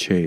6।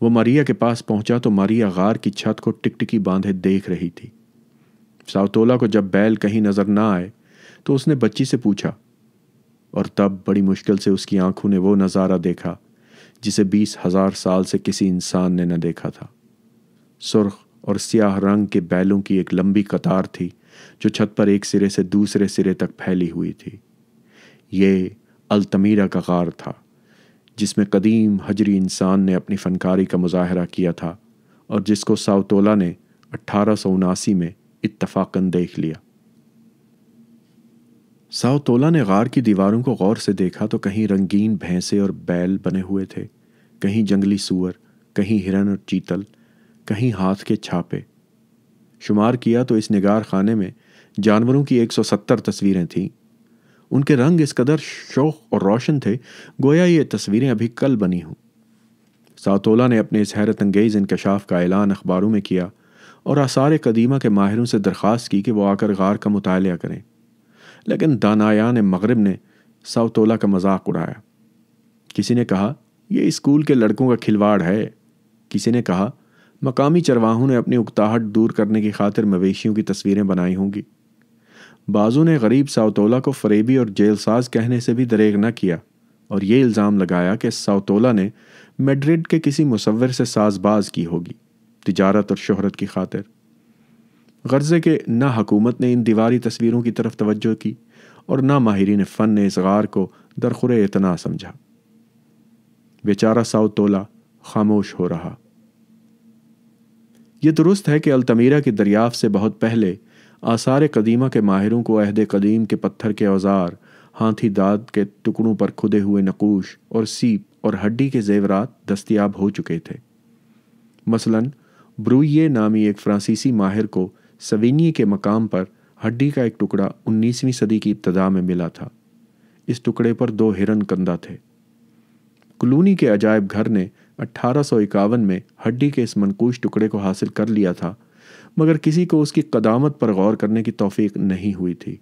وہ ماریا کے پاس پہنچا تو ماریا غار کی چھت کو ٹکٹکی باندھے دیکھ رہی تھی۔ ساؤتولا کو جب بیل کہیں نظر نہ آئے تو اس نے بچی سے پوچھا، اور تب بڑی مشکل سے اس کی آنکھوں نے وہ نظارہ دیکھا جسے 20,000 سال سے کسی انسان نے نہ دیکھا تھا۔ سرخ اور سیاہ رنگ کے بیلوں کی ایک لمبی قطار تھی جو چھت پر ایک سرے سے دوسرے سرے تک پھیلی ہوئی تھی۔ یہ التمیرا کا غار تھا جس میں قدیم حجری انسان نے اپنی فنکاری کا مظاہرہ کیا تھا اور جس کو ساؤتولا نے 1879 میں اتفاقاً دیکھ لیا۔ ساؤتولا نے غار کی دیواروں کو غور سے دیکھا تو کہیں رنگین بھینسے اور بیل بنے ہوئے تھے، کہیں جنگلی سور، کہیں ہرن اور چیتل، کہیں ہاتھ کے چھاپے۔ شمار کیا تو اس نگار خانے میں جانوروں کی 170 تصویریں تھیں۔ ان کے رنگ اس قدر شوخ اور روشن تھے گویا یہ تصویریں ابھی کل بنی ہوں۔ ساؤتولا نے اپنے اس حیرت انگیز انکشاف کا اعلان اخباروں میں کیا اور آثار قدیمہ کے ماہروں سے درخواست کی کہ وہ آ کر غار کا مطالعہ کریں، لیکن دانایان مغرب نے ساؤتولا کا مذاق اڑایا۔ کسی نے کہا یہ اسکول کے لڑکوں کا کھلواڑ ہے، کسی نے کہا مقامی چرواہوں نے اپنی اکتاہٹ دور کرنے کی خاطر مویشیوں کی تصویریں بنائی ہوں گی۔ بعضوں نے غریب ساؤتولا کو فریبی اور جیل ساز کہنے سے بھی دریغ نہ کیا اور یہ الزام لگایا کہ ساؤتولا نے میڈرڈ کے کسی مصور سے ساز باز کی ہوگی، تجارت اور شہرت کی خاطر۔ غرضے کہ نہ حکومت نے ان دیواری تصویروں کی طرف توجہ کی اور نہ ماہرین فن نے اس غار کو درخور اعتنا سمجھا۔ بیچارہ ساؤتولا خاموش ہو رہا۔ یہ درست ہے کہ التمیرا کی دریافت سے بہت پہلے آثار قدیمہ کے ماہروں کو عہد قدیم کے پتھر کے اوزار، ہاتھی دانت کے ٹکڑوں پر کھدے ہوئے نقوش اور سیپ اور ہڈی کے زیورات دستیاب ہو چکے تھے۔ مثلاً بروئیے نامی ایک فرانسیسی ماہر کو سوینی کے مقام پر ہڈی کا ایک ٹکڑا 19ویں صدی کی ابتدا میں ملا تھا۔ اس ٹکڑے پر 2 ہرن کندہ تھے۔ کلونی کے عجائب گھر نے 1851 میں ہڈی کے اس منقوش ٹکڑے کو حاصل کر لیا تھا، مگر کسی کو اس کی قدامت پر غور کرنے کی توفیق نہیں ہوئی تھی۔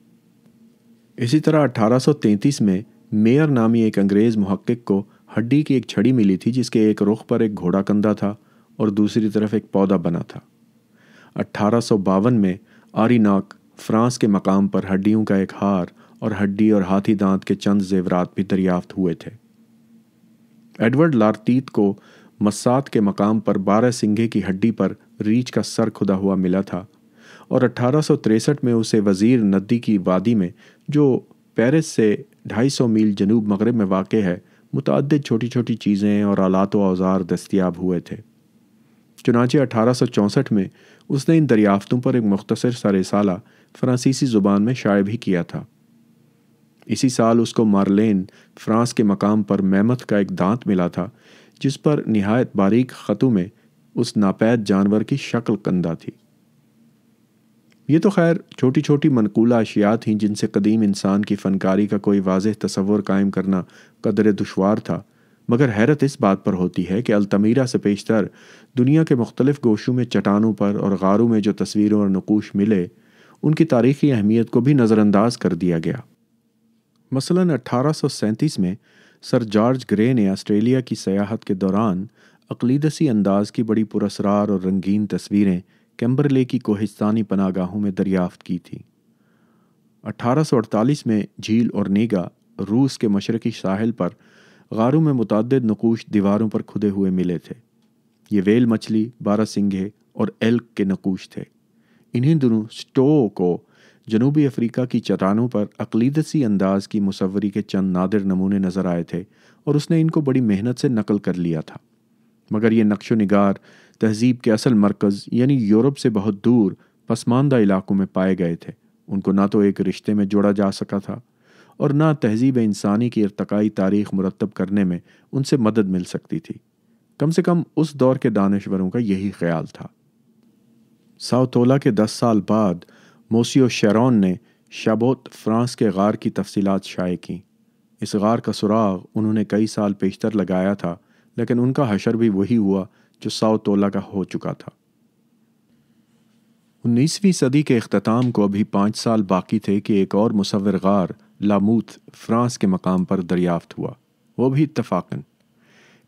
اسی طرح 1833 میں میئر نامی ایک انگریز محقق کو ہڈی کی ایک چھڑی ملی تھی جس کے ایک رخ پر ایک گھوڑا کندہ تھا اور دوسری طرف ایک پودا بنا تھا۔ 1852 میں آریناک فرانس کے مقام پر ہڈیوں کا ایک ہار اور ہڈی اور ہاتھی دانت کے چند زیورات بھی دریافت ہوئے تھے۔ ایڈورڈ لارتیت کو مسات کے مقام پر 12 سنگھے کی ہڈی پر ریچھ کا سر کھدا ہوا ملا تھا اور 1863 میں اسے وزیر ندی کی وادی میں جو پیرس سے 250 میل جنوب مغرب میں واقع ہے متعدد چھوٹی چھوٹی چیزیں اور آلات و اوزار دستیاب ہوئے تھے۔ چنانچہ 1864 میں اس نے ان دریافتوں پر ایک مختصر سا رسالہ فرانسیسی زبان میں شائع بھی کیا تھا۔ اسی سال اس کو مارلین فرانس کے مقام پر میمتھ کا ایک دانت ملا تھا جس پر نہایت باریک خطوں میں اس ناپید جانور کی شکل کندہ تھی۔ یہ تو خیر چھوٹی چھوٹی منقولہ اشیاء تھیں جن سے قدیم انسان کی فنکاری کا کوئی واضح تصور قائم کرنا قدر دشوار تھا، مگر حیرت اس بات پر ہوتی ہے کہ التمیرا سے پیشتر دنیا کے مختلف گوشوں میں چٹانوں پر اور غاروں میں جو تصویروں اور نقوش ملے ان کی تاریخی اہمیت کو بھی نظر انداز کر دیا گیا۔ مثلاً 1837 میں سر جارج گرے نے آسٹریلیا کی سیاحت کے دوران اقلیدسی انداز کی بڑی پراسرار اور رنگین تصویریں کیمبرلے کی کوہستانی پناہ گاہوں میں دریافت کی تھیں۔ 1848 میں جھیل اورنیگا روس کے مشرقی ساحل پر غاروں میں متعدد نقوش دیواروں پر کھدے ہوئے ملے تھے۔ یہ ویل مچھلی، 12 سنگھے اور ایلک کے نقوش تھے۔ انہی دنوں سٹو کو جنوبی افریقہ کی چٹانوں پر اقلیدسی انداز کی مصوری کے چند نادر نمونے نظر آئے تھے اور اس نے ان کو بڑی محنت سے نقل کر لیا تھا، مگر یہ نقش و نگار تہذیب کے اصل مرکز یعنی یورپ سے بہت دور پسماندہ علاقوں میں پائے گئے تھے۔ ان کو نہ تو ایک رشتے میں جوڑا جا سکا تھا اور نہ تہذیب انسانی کی ارتقائی تاریخ مرتب کرنے میں ان سے مدد مل سکتی تھی۔ کم سے کم اس دور کے دانشوروں کا یہی خیال تھا۔ ساؤتولا کے 10 سال بعد موسیو شیرون نے شابوت فرانس کے غار کی تفصیلات شائع کیں۔ اس غار کا سراغ انہوں نے کئی سال پیشتر لگایا تھا، لیکن ان کا حشر بھی وہی ہوا جو ساؤتولا کا ہو چکا تھا۔ 19ویں صدی کے اختتام کو ابھی 5 سال باقی تھے کہ ایک اور مصور غار لاموتھ فرانس کے مقام پر دریافت ہوا، وہ بھی اتفاقاً۔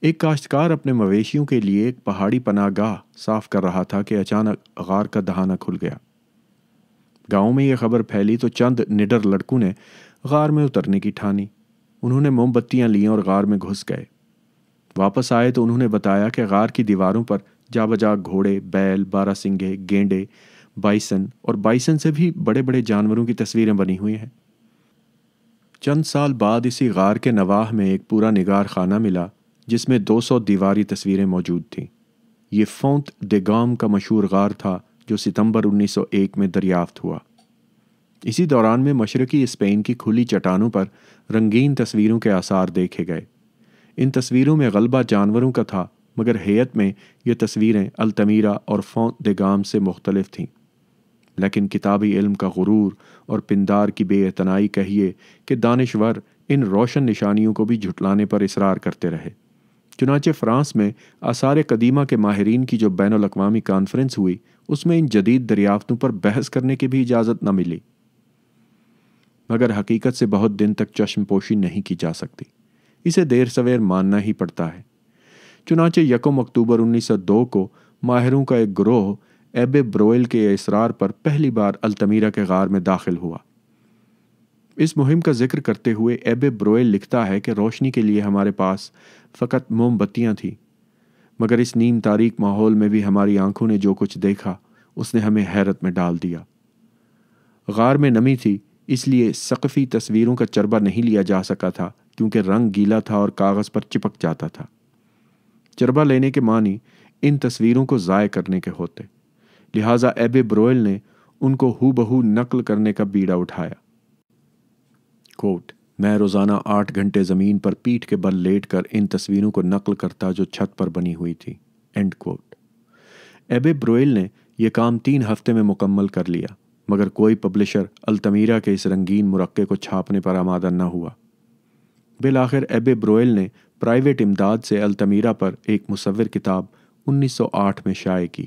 ایک کاشتکار اپنے مویشیوں کے لیے ایک پہاڑی پناہ گاہ صاف کر رہا تھا کہ اچانک غار کا دہانہ کھل گیا۔ گاؤں میں یہ خبر پھیلی تو چند نڈر لڑکوں نے غار میں اترنے کی ٹھانی۔ انہوں نے موم بتیاں لیں اور غار میں گھس گئے۔ واپس آئے تو انہوں نے بتایا کہ غار کی دیواروں پر جا بجا گھوڑے، بیل، باراسنگھے، گینڈے، بائسن اور بائسن سے بھی بڑے بڑے جانوروں کی تصویریں بنی ہوئی ہیں۔ چند سال بعد اسی غار کے نواح میں ایک پورا نگار خانہ ملا جس میں 200 دیواری تصویریں موجود تھیں۔ یہ فونت دے گام کا مشہور غار تھا جو ستمبر 1901 میں دریافت ہوا۔ اسی دوران میں مشرقی اسپین کی کھلی چٹانوں پر رنگین تصویروں کے آثار دیکھے گئے۔ ان تصویروں میں غلبہ جانوروں کا تھا، مگر ہیئت میں یہ تصویریں التمیرا اور فونت دے گام سے مختلف تھیں۔ لیکن کتابی علم کا غرور اور پندار کی بے اعتنائی کہیے کہ دانشور ان روشن نشانیوں کو بھی جھٹلانے پر اصرار کرتے رہے۔ چنانچہ فرانس میں آثار قدیمہ کے ماہرین کی جو بین الاقوامی کانفرنس ہوئی، اس میں ان جدید دریافتوں پر بحث کرنے کی بھی اجازت نہ ملی، مگر حقیقت سے بہت دن تک چشم پوشی نہیں کی جا سکتی۔ اسے دیر سویر ماننا ہی پڑتا ہے۔ چنانچہ 1 اکتوبر 1902 کو ماہروں کا ایک گروہ ایبے بروئل کے اصرار پر پہلی بار التمیرا کے غار میں داخل ہوا۔ اس مہم کا ذکر کرتے ہوئے ایبے بروئل لکھتا ہے کہ روشنی کے لیے ہمارے پاس فقط موم بتیاں تھیں، مگر اس نیم تاریک ماحول میں بھی ہماری آنکھوں نے جو کچھ دیکھا اس نے ہمیں حیرت میں ڈال دیا۔ غار میں نمی تھی، اس لیے سقفی تصویروں کا چربہ نہیں لیا جا سکا تھا کیونکہ رنگ گیلا تھا اور کاغذ پر چپک جاتا تھا۔ چربہ لینے کے معنی ان تصویروں کو ضائع کرنے کے ہوتے، لہٰذا ایبے بروئل نے ان کو ہو بہو نقل کرنے کا بیڑا اٹھایا۔ کوٹ: میں روزانہ 8 گھنٹے زمین پر پیٹھ کے بل لیٹ کر ان تصویروں کو نقل کرتا جو چھت پر بنی ہوئی تھی۔ And quote. ایبے بروئل نے یہ کام 3 ہفتے میں مکمل کر لیا، مگر کوئی پبلشر التمیرا کے اس رنگین مرقع کو چھاپنے پر آمادہ نہ ہوا۔ بالآخر ایبے بروئل نے پرائیویٹ امداد سے التمیرا پر ایک مصور کتاب 1908 میں شائع کی۔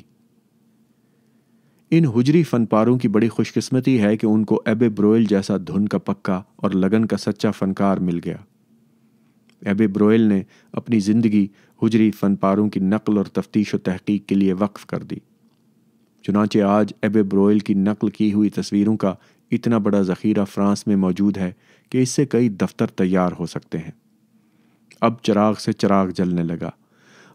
ان حجری فن پاروں کی بڑی خوش قسمتی ہے کہ ان کو ایبے بروئل جیسا دھن کا پکا اور لگن کا سچا فنکار مل گیا۔ ایبے بروئل نے اپنی زندگی حجری فن پاروں کی نقل اور تفتیش و تحقیق کے لیے وقف کر دی۔ چنانچہ آج ایبے بروئل کی نقل کی ہوئی تصویروں کا اتنا بڑا ذخیرہ فرانس میں موجود ہے کہ اس سے کئی دفتر تیار ہو سکتے ہیں۔ اب چراغ سے چراغ جلنے لگا۔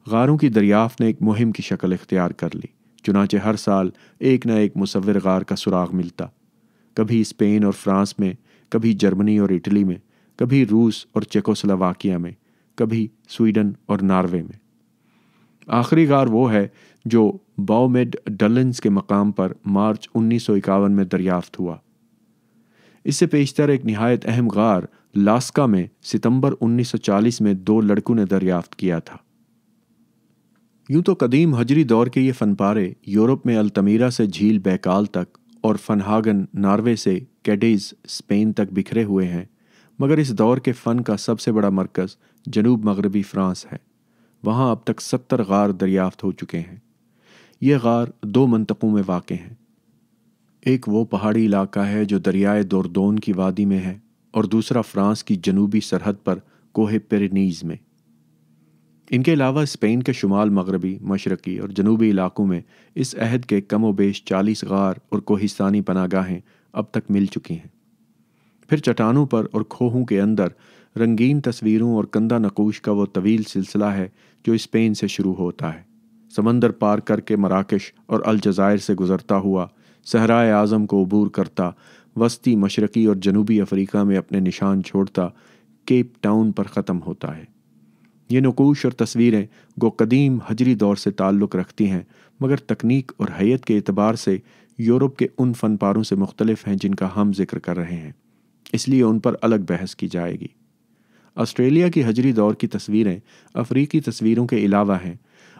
غاروں کی دریافت نے ایک مہم کی شکل اختیار کر لی۔ چنانچہ ہر سال ایک نہ ایک مصور غار کا سراغ ملتا، کبھی اسپین اور فرانس میں، کبھی جرمنی اور اٹلی میں، کبھی روس اور چیکوسلواکیہ میں، کبھی سویڈن اور ناروے میں۔ آخری غار وہ ہے جو باؤمیڈ ڈلنز کے مقام پر مارچ 1951 میں دریافت ہوا۔ اس سے پیشتر ایک نہایت اہم غار لاسکا میں ستمبر 1940 میں 2 لڑکوں نے دریافت کیا تھا۔ یوں تو قدیم حجری دور کے یہ فن پارے یورپ میں التمیرا سے جھیل بیکال تک اور فنہاگن ناروے سے کیڈیز اسپین تک بکھرے ہوئے ہیں، مگر اس دور کے فن کا سب سے بڑا مرکز جنوب مغربی فرانس ہے۔ وہاں اب تک 70 غار دریافت ہو چکے ہیں۔ یہ غار 2 منطقوں میں واقع ہیں۔ ایک وہ پہاڑی علاقہ ہے جو دریائے دوردون کی وادی میں ہے، اور دوسرا فرانس کی جنوبی سرحد پر کوہ پیرینیز میں۔ ان کے علاوہ اسپین کے شمال مغربی، مشرقی اور جنوبی علاقوں میں اس عہد کے کم و بیش 40 غار اور کوہستانی پناہ گاہیں اب تک مل چکی ہیں۔ پھر چٹانوں پر اور کھوہوں کے اندر رنگین تصویروں اور کندہ نقوش کا وہ طویل سلسلہ ہے جو اسپین سے شروع ہوتا ہے، سمندر پار کر کے مراکش اور الجزائر سے گزرتا ہوا، صحرائے اعظم کو عبور کرتا، وسطی، مشرقی اور جنوبی افریقہ میں اپنے نشان چھوڑتا، کیپ ٹاؤن پر ختم ہوتا ہے۔ یہ نقوش اور تصویریں گو قدیم حجری دور سے تعلق رکھتی ہیں، مگر تکنیک اور ہیئت کے اعتبار سے یورپ کے ان فن پاروں سے مختلف ہیں جن کا ہم ذکر کر رہے ہیں، اس لیے ان پر الگ بحث کی جائے گی۔ آسٹریلیا کی حجری دور کی تصویریں افریقی تصویروں کے علاوہ ہیں،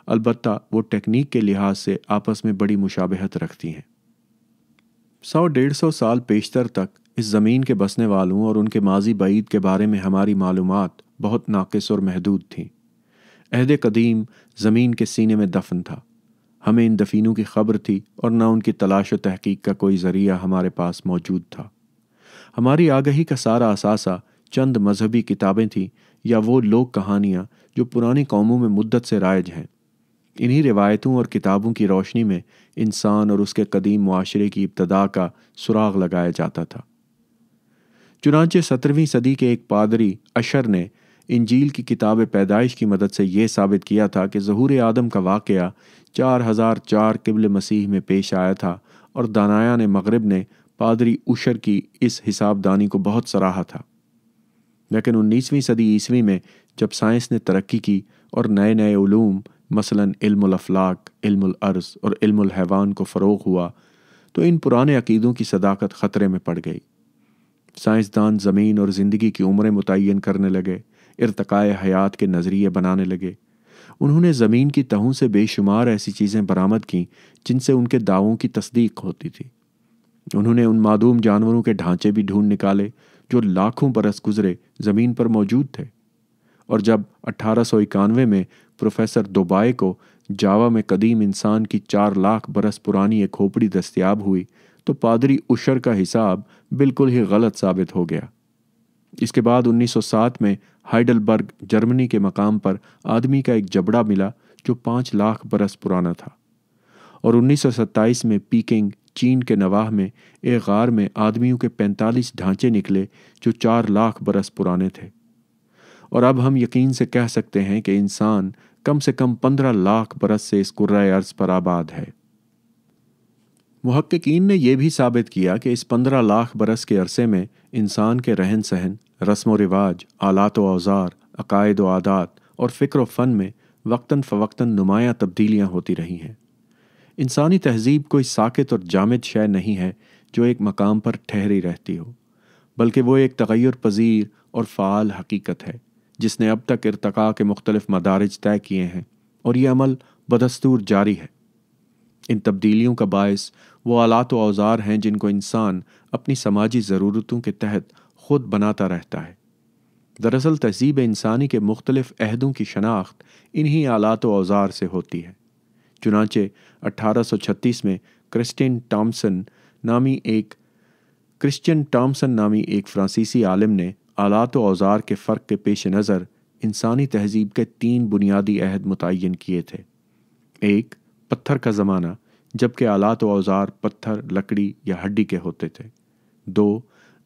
البتہ وہ ٹیکنیک کے لحاظ سے آپس میں بڑی مشابہت رکھتی ہیں۔ 100-150 سال پیشتر تک اس زمین کے بسنے والوں اور ان کے ماضی بعید کے بارے میں ہماری معلومات بہت ناقص اور محدود تھیں۔ عہد قدیم زمین کے سینے میں دفن تھا، ہمیں ان دفینوں کی خبر تھی اور نہ ان کی تلاش و تحقیق کا کوئی ذریعہ ہمارے پاس موجود تھا۔ ہماری آگہی کا سارا اثاثہ چند مذہبی کتابیں تھیں یا وہ لوک کہانیاں جو پرانی قوموں میں مدت سے رائج ہیں۔ انہی روایتوں اور کتابوں کی روشنی میں انسان اور اس کے قدیم معاشرے کی ابتدا کا سراغ لگایا جاتا تھا۔ چنانچہ 17ویں صدی کے ایک پادری اشر نے انجیل کی کتاب پیدائش کی مدد سے یہ ثابت کیا تھا کہ ظہور آدم کا واقعہ 4004 قبل مسیح میں پیش آیا تھا، اور دانایان مغرب نے پادری اشر کی اس حساب دانی کو بہت سراہا تھا۔ لیکن 19ویں صدی عیسوی میں جب سائنس نے ترقی کی اور نئے نئے علوم مثلاً علم الافلاک، علم الارض اور علم الحیوان کو فروغ ہوا، تو ان پرانے عقیدوں کی صداقت خطرے میں پڑ گئی۔ سائنسدان زمین اور زندگی کی عمریں متعین کرنے لگے، ارتقاء حیات کے نظریے بنانے لگے۔ انہوں نے زمین کی تہوں سے بے شمار ایسی چیزیں برآمد کیں جن سے ان کے دعووں کی تصدیق ہوتی تھی۔ انہوں نے ان معدوم جانوروں کے ڈھانچے بھی ڈھونڈ نکالے جو لاکھوں برس گزرے زمین پر موجود تھے، اور جب 1891 میں پروفیسر دوبائے کو جاوا میں قدیم انسان کی 4 لاکھ برس پرانی ایک کھوپڑی دستیاب ہوئی تو پادری اشر کا حساب بالکل ہی غلط ثابت ہو گیا۔ اس کے بعد 1907 میں ہائیڈلبرگ جرمنی کے مقام پر آدمی کا ایک جبڑا ملا جو 5 لاکھ برس پرانا تھا، اور 1927 میں پیکنگ چین کے نواح میں ایک غار میں آدمیوں کے 45 ڈھانچے نکلے جو 4 لاکھ برس پرانے تھے، اور اب ہم یقین سے کہہ سکتے ہیں کہ انسان کم سے کم 15 لاکھ برس سے اس کرۂ ارض پر آباد ہے۔ محققین نے یہ بھی ثابت کیا کہ اس 15 لاکھ برس کے عرصے میں انسان کے رہن سہن، رسم و رواج، آلات و اوزار، عقائد و عادات اور فکر و فن میں وقتاً فوقتاً نمایاں تبدیلیاں ہوتی رہی ہیں۔ انسانی تہذیب کوئی ساکت اور جامد شے نہیں ہے جو ایک مقام پر ٹھہری رہتی ہو، بلکہ وہ ایک تغیر پذیر اور فعال حقیقت ہے جس نے اب تک ارتقاء کے مختلف مدارج طے کیے ہیں، اور یہ عمل بدستور جاری ہے۔ ان تبدیلیوں کا باعث وہ آلات و اوزار ہیں جن کو انسان اپنی سماجی ضرورتوں کے تحت خود بناتا رہتا ہے۔ دراصل تہذیب انسانی کے مختلف عہدوں کی شناخت انہی آلات و اوزار سے ہوتی ہے۔ چنانچہ 1836 میں کرسچین ٹامسن نامی ایک فرانسیسی عالم نے آلات و اوزار کے فرق کے پیش نظر انسانی تہذیب کے 3 بنیادی عہد متعین کیے تھے۔ 1، پتھر کا زمانہ، جبکہ آلات و اوزار پتھر، لکڑی یا ہڈی کے ہوتے تھے۔ 2،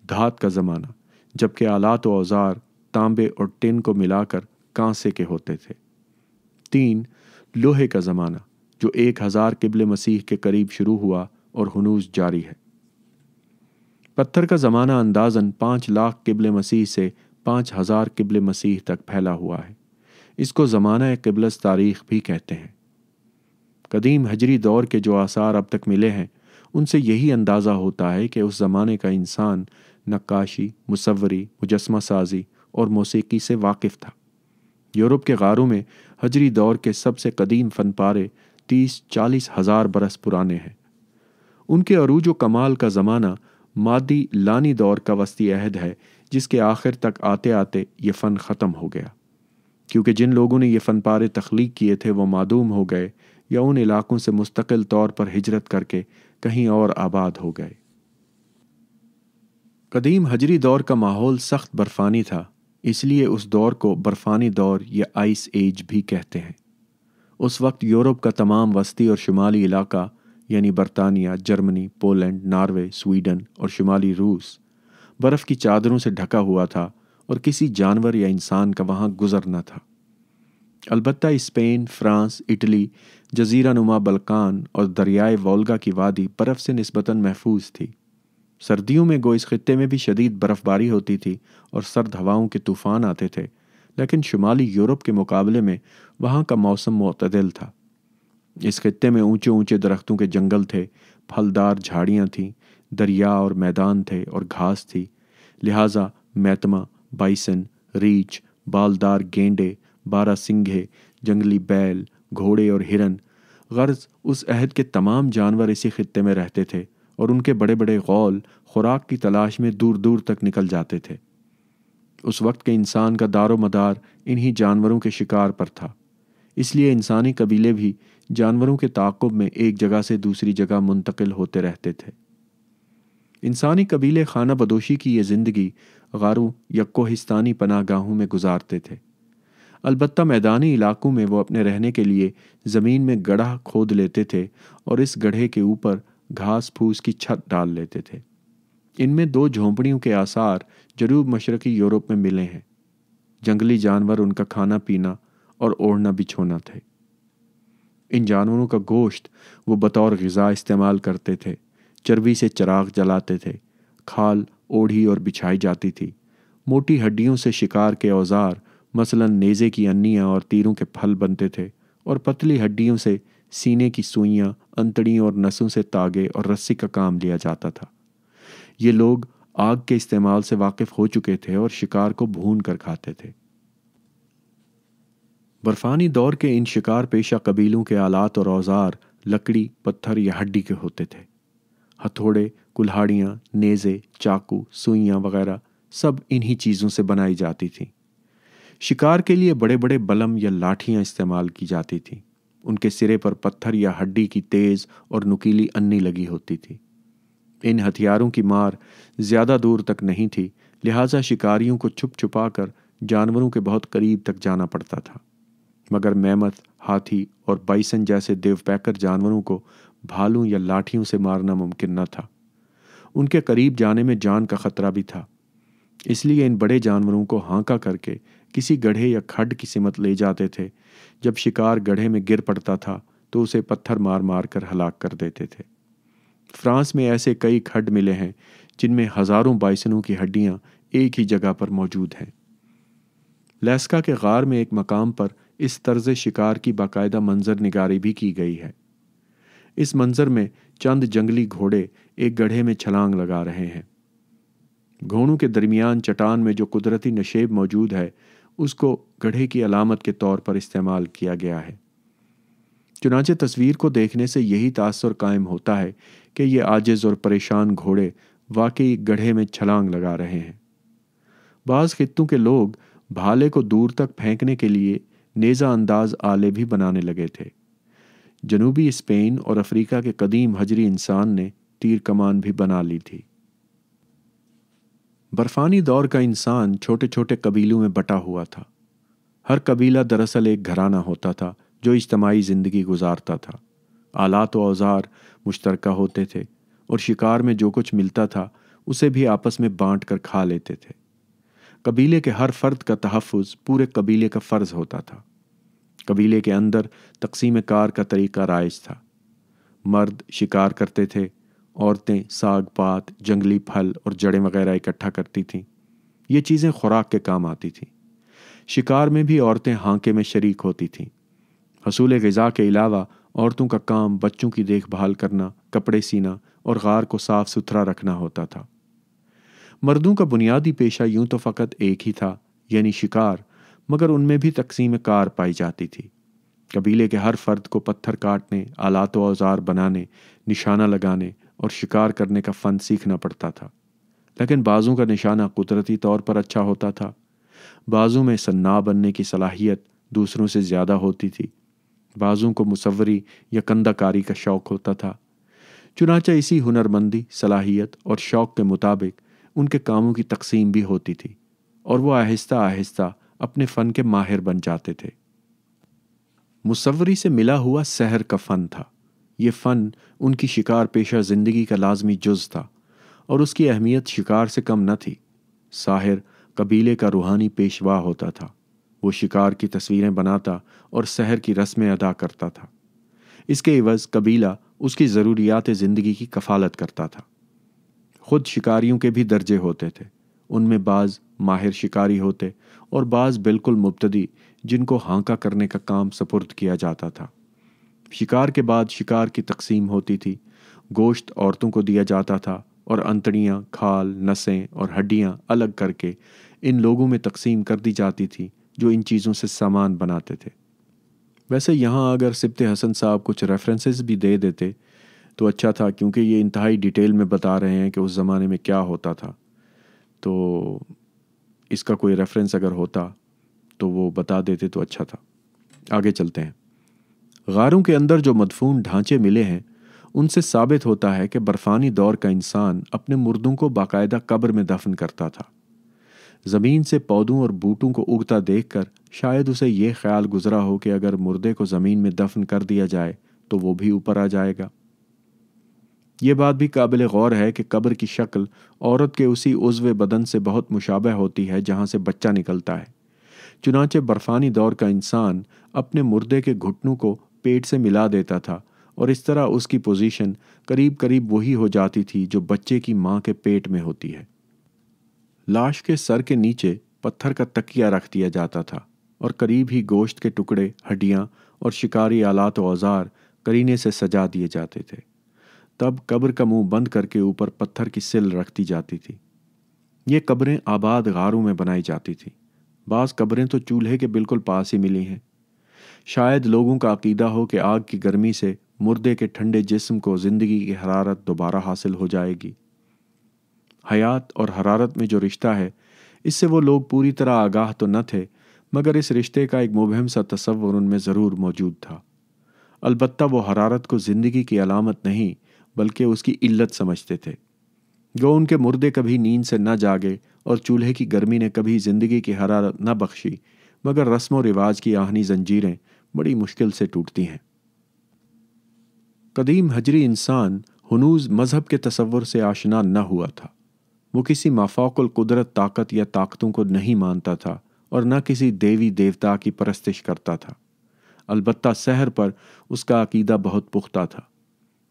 دھات کا زمانہ، جبکہ آلات و اوزار تانبے اور ٹن کو ملا کر کانسے کے ہوتے تھے۔ 3، لوہے کا زمانہ، جو 1000 قبل مسیح کے قریب شروع ہوا اور ہنوز جاری ہے۔ پتھر کا زمانہ اندازاً 5 لاکھ قبل مسیح سے 5000 قبل مسیح تک پھیلا ہوا ہے۔ اس کو زمانہ قبلس تاریخ بھی کہتے ہیں۔ قدیم حجری دور کے جو آثار اب تک ملے ہیں ان سے یہی اندازہ ہوتا ہے کہ اس زمانے کا انسان نقاشی، مصوری، مجسمہ سازی اور موسیقی سے واقف تھا۔ یورپ کے غاروں میں حجری دور کے سب سے قدیم فن پارے 30-40 ہزار برس پرانے ہیں۔ ان کے عروج و کمال کا زمانہ مادی لانی دور کا وسطی عہد ہے، جس کے آخر تک آتے آتے یہ فن ختم ہو گیا، کیونکہ جن لوگوں نے یہ فن پارے تخلیق کیے تھے وہ معدوم ہو گئے یا ان علاقوں سے مستقل طور پر ہجرت کر کے کہیں اور آباد ہو گئے۔ قدیم حجری دور کا ماحول سخت برفانی تھا، اس لیے اس دور کو برفانی دور یا آئس ایج بھی کہتے ہیں۔ اس وقت یورپ کا تمام وسطی اور شمالی علاقہ یعنی برطانیہ، جرمنی، پولینڈ، ناروے، سویڈن اور شمالی روس برف کی چادروں سے ڈھکا ہوا تھا اور کسی جانور یا انسان کا وہاں گزر نہ تھا۔ البتہ اسپین، فرانس، اٹلی، جزیرہ نما بلقان اور دریائے وولگا کی وادی برف سے نسبتاً محفوظ تھی۔ سردیوں میں گو اس خطے میں بھی شدید برف باری ہوتی تھی اور سرد ہواؤں کے طوفان آتے تھے، لیکن شمالی یورپ کے مقابلے میں وہاں کا موسم معتدل تھا۔ اس خطے میں اونچے اونچے درختوں کے جنگل تھے، پھلدار جھاڑیاں تھیں، دریا اور میدان تھے اور گھاس تھی، لہٰذا میتما، بائسن، ریچھ، بالدار گینڈے، بارہ سنگھے، جنگلی بیل، گھوڑے اور ہرن، غرض اس عہد کے تمام جانور اسی خطے میں رہتے تھے، اور ان کے بڑے بڑے غول خوراک کی تلاش میں دور دور تک نکل جاتے تھے۔ اس وقت کے انسان کا دار و مدار انہی جانوروں کے شکار پر تھا، اس لیے انسانی قبیلے بھی جانوروں کے تعاقب میں ایک جگہ سے دوسری جگہ منتقل ہوتے رہتے تھے۔ انسانی قبیلے خانہ بدوشی کی یہ زندگی غاروں یا کوہستانی پناہ گاہوں میں گزارتے تھے۔ البتہ میدانی علاقوں میں وہ اپنے رہنے کے لیے زمین میں گڑھا کھود لیتے تھے اور اس گڑھے کے اوپر گھاس پھوس کی چھت ڈال لیتے تھے۔ ان میں 2 جھونپڑیوں کے آثار جنوب مشرقی یورپ میں ملے ہیں۔ جنگلی جانور ان کا کھانا پینا اور اوڑھنا بچھونا تھے۔ ان جانوروں کا گوشت وہ بطور غذا استعمال کرتے تھے، چربی سے چراغ جلاتے تھے، کھال اوڑھی اور بچھائی جاتی تھی، موٹی ہڈیوں سے شکار کے اوزار مثلاً نیزے کی انیاں اور تیروں کے پھل بنتے تھے، اور پتلی ہڈیوں سے سینے کی سوئیاں، انتڑیوں اور نسوں سے تاگے اور رسی کا کام لیا جاتا تھا۔ یہ لوگ آگ کے استعمال سے واقف ہو چکے تھے اور شکار کو بھون کر کھاتے تھے۔ برفانی دور کے ان شکار پیشہ قبیلوں کے آلات اور اوزار لکڑی، پتھر یا ہڈی کے ہوتے تھے۔ ہتھوڑے، کلہاڑیاں، نیزے، چاقو، سوئیاں وغیرہ سب انہی چیزوں سے بنائی جاتی تھیں۔ شکار کے لیے بڑے بڑے بلم یا لاٹھیاں استعمال کی جاتی تھیں۔ ان کے سرے پر پتھر یا ہڈی کی تیز اور نکیلی انی لگی ہوتی تھی۔ ان ہتھیاروں کی مار زیادہ دور تک نہیں تھی، لہٰذا شکاریوں کو چھپ چھپا کر جانوروں کے بہت قریب تک جانا پڑتا تھا۔ مگر میمت، ہاتھی اور بائسن جیسے دیو پیکر جانوروں کو بھالوں یا لاٹھیوں سے مارنا ممکن نہ تھا۔ ان کے قریب جانے میں جان کا خطرہ بھی تھا، اس لیے ان بڑے جانوروں کو ہانکا کر کے کسی گڑھے یا کھڈ کی سمت لے جاتے تھے۔ جب شکار گڑھے میں گر پڑتا تھا تو اسے پتھر مار مار کر ہلاک کر دیتے تھے۔ فرانس میں ایسے کئی کھڈ ملے ہیں جن میں ہزاروں بائسنوں کی ہڈیاں ایک ہی جگہ پر موجود ہیں۔ لیسکا کے غار میں ایک مقام پر اس طرز شکار کی باقاعدہ منظر نگاری بھی کی گئی ہے۔ اس منظر میں چند جنگلی گھوڑے ایک گڑھے میں چھلانگ لگا رہے ہیں۔ گھوڑوں کے درمیان چٹان میں جو قدرتی نشیب موجود ہے اس کو گڑھے کی علامت کے طور پر استعمال کیا گیا ہے۔ چنانچہ تصویر کو دیکھنے سے یہی تاثر قائم ہوتا ہے کہ یہ عاجز اور پریشان گھوڑے واقعی گڑھے میں چھلانگ لگا رہے ہیں۔ بعض خطوں کے لوگ بھالے کو دور تک پھینکنے کے لیے نیزہ انداز آلے بھی بنانے لگے تھے۔ جنوبی اسپین اور افریقہ کے قدیم حجری انسان نے تیر کمان بھی بنا لی تھی۔ برفانی دور کا انسان چھوٹے چھوٹے قبیلوں میں بٹا ہوا تھا۔ ہر قبیلہ دراصل ایک گھرانہ ہوتا تھا جو اجتماعی زندگی گزارتا تھا۔ آلات و اوزار مشترکہ ہوتے تھے اور شکار میں جو کچھ ملتا تھا اسے بھی آپس میں بانٹ کر کھا لیتے تھے۔ قبیلے کے ہر فرد کا تحفظ پورے قبیلے کا فرض ہوتا تھا۔ قبیلے کے اندر تقسیم کار کا طریقہ رائج تھا۔ مرد شکار کرتے تھے، عورتیں ساگ پات، جنگلی پھل اور جڑیں وغیرہ اکٹھا کرتی تھیں۔ یہ چیزیں خوراک کے کام آتی تھیں۔ شکار میں بھی عورتیں ہانکے میں شریک ہوتی تھیں۔ حصول غذا کے علاوہ عورتوں کا کام بچوں کی دیکھ بھال کرنا، کپڑے سینا اور غار کو صاف ستھرا رکھنا ہوتا تھا۔ مردوں کا بنیادی پیشہ یوں تو فقط ایک ہی تھا، یعنی شکار، مگر ان میں بھی تقسیم کار پائی جاتی تھی۔ قبیلے کے ہر فرد کو پتھر کاٹنے، آلات و اوزار بنانے، نشانہ لگانے اور شکار کرنے کا فن سیکھنا پڑتا تھا۔ لیکن بعضوں کا نشانہ قدرتی طور پر اچھا ہوتا تھا، بعضوں میں صناع بننے کی صلاحیت دوسروں سے زیادہ ہوتی تھی، بعضوں کو مصوری یا کندہ کاری کا شوق ہوتا تھا۔ چنانچہ اسی ہنرمندی، صلاحیت اور شوق کے مطابق ان کے کاموں کی تقسیم بھی ہوتی تھی اور وہ آہستہ آہستہ اپنے فن کے ماہر بن جاتے تھے۔ مصوری سے ملا ہوا سحر کا فن تھا۔ یہ فن ان کی شکار پیشہ زندگی کا لازمی جز تھا اور اس کی اہمیت شکار سے کم نہ تھی۔ ساحر قبیلے کا روحانی پیشوا ہوتا تھا۔ وہ شکار کی تصویریں بناتا اور سحر کی رسمیں ادا کرتا تھا۔ اس کے عوض قبیلہ اس کی ضروریات زندگی کی کفالت کرتا تھا۔ خود شکاریوں کے بھی درجے ہوتے تھے۔ ان میں بعض ماہر شکاری ہوتے اور بعض بالکل مبتدی، جن کو ہانکا کرنے کا کام سپرد کیا جاتا تھا۔ شکار کے بعد شکار کی تقسیم ہوتی تھی۔ گوشت عورتوں کو دیا جاتا تھا اور انتڑیاں، کھال، نسیں اور ہڈیاں الگ کر کے ان لوگوں میں تقسیم کر دی جاتی تھی جو ان چیزوں سے سامان بناتے تھے۔ ویسے یہاں اگر سبط حسن صاحب کچھ ریفرنسز بھی دے دیتے تو اچھا تھا، کیونکہ یہ انتہائی ڈیٹیل میں بتا رہے ہیں کہ اس زمانے میں کیا ہوتا تھا، تو اس کا کوئی ریفرنس اگر ہوتا تو وہ بتا دیتے تو اچھا تھا۔ آگے چلتے ہیں۔ غاروں کے اندر جو مدفون ڈھانچے ملے ہیں ان سے ثابت ہوتا ہے کہ برفانی دور کا انسان اپنے مردوں کو باقاعدہ قبر میں دفن کرتا تھا۔ زمین سے پودوں اور بوٹوں کو اگتا دیکھ کر شاید اسے یہ خیال گزرا ہو کہ اگر مردے کو زمین میں دفن کر دیا جائے تو وہ بھی اوپر آ جائے گا۔ یہ بات بھی قابل غور ہے کہ قبر کی شکل عورت کے اسی عضو بدن سے بہت مشابہ ہوتی ہے جہاں سے بچہ نکلتا ہے۔ چنانچہ برفانی دور کا انسان اپنے مردے کے گھٹنوں کو پیٹ سے ملا دیتا تھا اور اس طرح اس کی پوزیشن قریب قریب وہی ہو جاتی تھی جو بچے کی ماں کے پیٹ میں ہوتی ہے۔ لاش کے سر کے نیچے پتھر کا تکیہ رکھ دیا جاتا تھا اور قریب ہی گوشت کے ٹکڑے، ہڈیاں اور شکاری آلات و اوزار کرینے سے سجا دیے جاتے تھے۔ تب قبر کا منہ بند کر کے اوپر پتھر کی سل رکھ دی جاتی تھی۔ یہ قبریں آباد غاروں میں بنائی جاتی تھیں۔ بعض قبریں تو چولہے کے بالکل پاس ہی ملی ہیں۔ شاید لوگوں کا عقیدہ ہو کہ آگ کی گرمی سے مردے کے ٹھنڈے جسم کو زندگی کی حرارت دوبارہ حاصل ہو جائے گی۔ حیات اور حرارت میں جو رشتہ ہے، اس سے وہ لوگ پوری طرح آگاہ تو نہ تھے، مگر اس رشتے کا ایک مبہم سا تصور ان میں ضرور موجود تھا۔ البتہ وہ حرارت کو زندگی کی علامت نہیں بلکہ اس کی علت سمجھتے تھے۔ گو ان کے مردے کبھی نیند سے نہ جاگے اور چولہے کی گرمی نے کبھی زندگی کی حرارت نہ بخشی، مگر رسم و رواج کی آہنی زنجیریں بڑی مشکل سے ٹوٹتی ہیں۔ قدیم ہجری انسان ہنوز مذہب کے تصور سے آشنا نہ ہوا تھا۔ وہ کسی مافوق القدرت طاقت یا طاقتوں کو نہیں مانتا تھا اور نہ کسی دیوی دیوتا کی پرستش کرتا تھا۔ البتہ سحر پر اس کا عقیدہ بہت پختہ تھا۔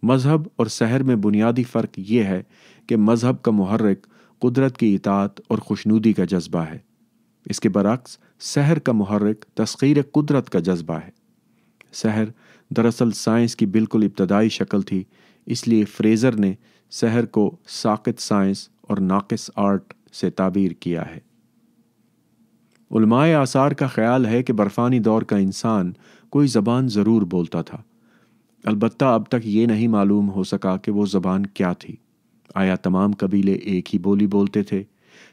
مذہب اور سحر میں بنیادی فرق یہ ہے کہ مذہب کا محرک قدرت کی اطاعت اور خوشنودی کا جذبہ ہے، اس کے برعکس سحر کا محرک تسخیر قدرت کا جذبہ ہے۔ سحر دراصل سائنس کی بالکل ابتدائی شکل تھی، اس لیے فریزر نے سحر کو ساقط سائنس اور ناقص آرٹ سے تعبیر کیا ہے۔ علماء آثار کا خیال ہے کہ برفانی دور کا انسان کوئی زبان ضرور بولتا تھا، البتہ اب تک یہ نہیں معلوم ہو سکا کہ وہ زبان کیا تھی۔ آیا تمام قبیلے ایک ہی بولی بولتے تھے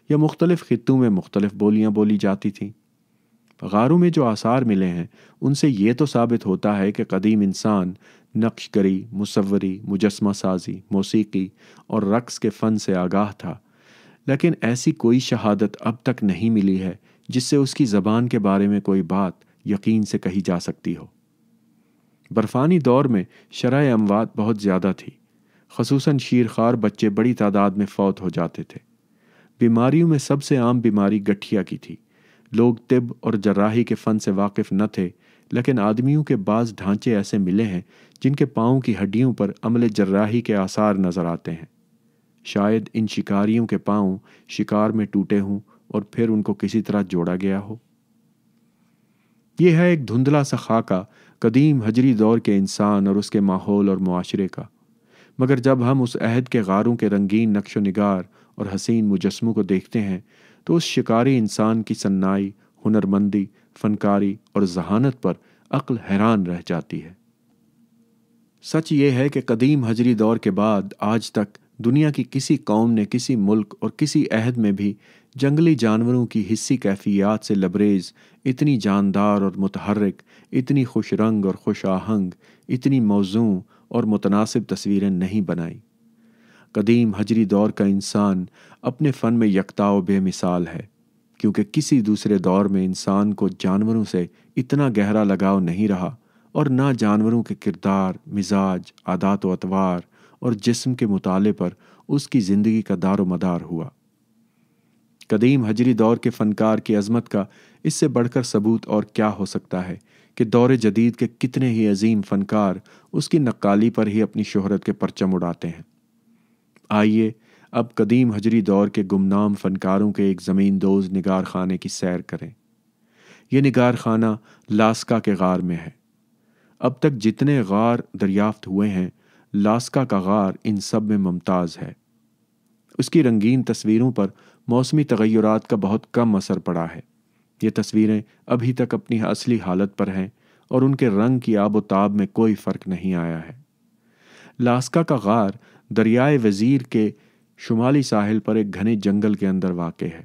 یا مختلف خطوں میں مختلف بولیاں بولی جاتی تھیں؟ غاروں میں جو آثار ملے ہیں ان سے یہ تو ثابت ہوتا ہے کہ قدیم انسان نقش گری، مصوری، مجسمہ سازی، موسیقی اور رقص کے فن سے آگاہ تھا، لیکن ایسی کوئی شہادت اب تک نہیں ملی ہے جس سے اس کی زبان کے بارے میں کوئی بات یقین سے کہی جا سکتی ہو۔ برفانی دور میں شرح اموات بہت زیادہ تھی، خصوصاً شیرخوار بچے بڑی تعداد میں فوت ہو جاتے تھے۔ بیماریوں میں سب سے عام بیماری گٹھیا کی تھی۔ لوگ طب اور جراحی کے فن سے واقف نہ تھے، لیکن آدمیوں کے بعض ڈھانچے ایسے ملے ہیں جن کے پاؤں کی ہڈیوں پر عمل جراحی کے آثار نظر آتے ہیں۔ شاید ان شکاریوں کے پاؤں شکار میں ٹوٹے ہوں اور پھر ان کو کسی طرح جوڑا گیا ہو۔ یہ ہے ایک دھندلا سا خاکہ قدیم ہجری دور کے انسان اور اس کے ماحول اور معاشرے کا، مگر جب ہم اس عہد کے غاروں کے رنگین نقش و نگار اور حسین مجسموں کو دیکھتے ہیں تو اس شکاری انسان کی صناعی، ہنرمندی، فنکاری اور ذہانت پر عقل حیران رہ جاتی ہے۔ سچ یہ ہے کہ قدیم ہجری دور کے بعد آج تک دنیا کی کسی قوم نے کسی ملک اور کسی عہد میں بھی جنگلی جانوروں کی حسی کیفیات سے لبریز اتنی جاندار اور متحرک، اتنی خوش رنگ اور خوش آہنگ، اتنی موزوں اور متناسب تصویریں نہیں بنائیں۔ قدیم ہجری دور کا انسان اپنے فن میں یکتا و بے مثال ہے، کیونکہ کسی دوسرے دور میں انسان کو جانوروں سے اتنا گہرا لگاؤ نہیں رہا اور نہ جانوروں کے کردار، مزاج، عادات و اطوار اور جسم کے مطالعے پر اس کی زندگی کا دار و مدار ہوا۔ قدیم ہجری دور کے فنکار کی عظمت کا اس سے بڑھ کر ثبوت اور کیا ہو سکتا ہے کہ دور جدید کے کتنے ہی عظیم فنکار اس کی نقالی پر ہی اپنی شہرت کے پرچم اڑاتے ہیں۔ آئیے اب قدیم ہجری دور کے گمنام فنکاروں کے ایک زمین دوز نگار خانے کی سیر کریں۔ یہ نگار خانہ لاسکا کے غار میں ہے۔ اب تک جتنے غار دریافت ہوئے ہیں، لاسکا کا غار ان سب میں ممتاز ہے۔ اس کی رنگین تصویروں پر موسمی تغیرات کا بہت کم اثر پڑا ہے۔ یہ تصویریں ابھی تک اپنی اصلی حالت پر ہیں اور ان کے رنگ کی آب و تاب میں کوئی فرق نہیں آیا ہے۔ لاسکا کا غار دریائے وزیر کے شمالی ساحل پر ایک گھنے جنگل کے اندر واقع ہے۔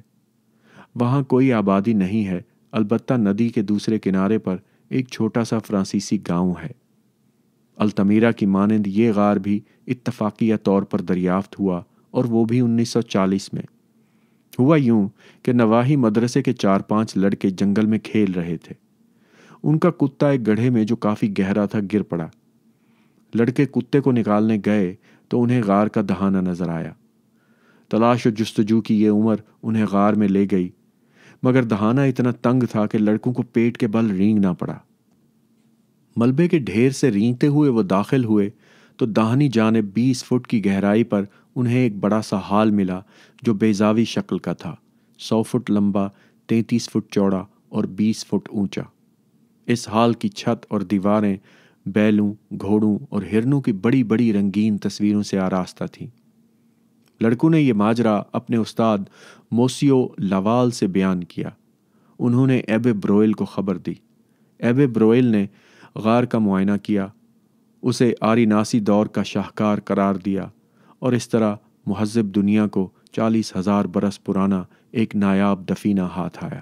وہاں کوئی آبادی نہیں ہے، البتہ ندی کے دوسرے کنارے پر ایک چھوٹا سا فرانسیسی گاؤں ہے۔ التمیرا کی مانند یہ غار بھی اتفاقیہ طور پر دریافت ہوا اور وہ بھی 1940 میں۔ ہوا یوں کہ نواحی مدرسے کے 4-5 لڑکے جنگل میں کھیل رہے تھے۔ ان کا کتا ایک گڑھے میں جو کافی گہرا تھا گر پڑا۔ لڑکے کتے کو نکالنے گئے تو انہیں غار کا دہانہ نظر آیا۔ تلاش و جستجو کی یہ عمر انہیں غار میں لے گئی، مگر دہانہ اتنا تنگ تھا کہ لڑکوں کو پیٹ کے بل رینگنا پڑا۔ ملبے کے ڈھیر سے رینگتے ہوئے وہ داخل ہوئے تو داہنی جانب 20 فٹ کی گہرائی پر انہیں ایک بڑا سا ہال ملا جو بیضاوی شکل کا تھا، 100 فٹ لمبا، 33 فٹ چوڑا اور 20 فٹ اونچا۔ اس ہال کی چھت اور دیواریں بیلوں، گھوڑوں اور ہرنوں کی بڑی بڑی رنگین تصویروں سے آراستہ تھیں۔ لڑکوں نے یہ ماجرا اپنے استاد موسیو لاوال سے بیان کیا۔ انہوں نے ایبے بروئل کو خبر دی۔ ایبے بروئل نے غار کا معائنہ کیا، اسے آریناسی دور کا شاہکار قرار دیا اور اس طرح مہذب دنیا کو 40,000 برس پرانا ایک نایاب دفینہ ہاتھ آیا۔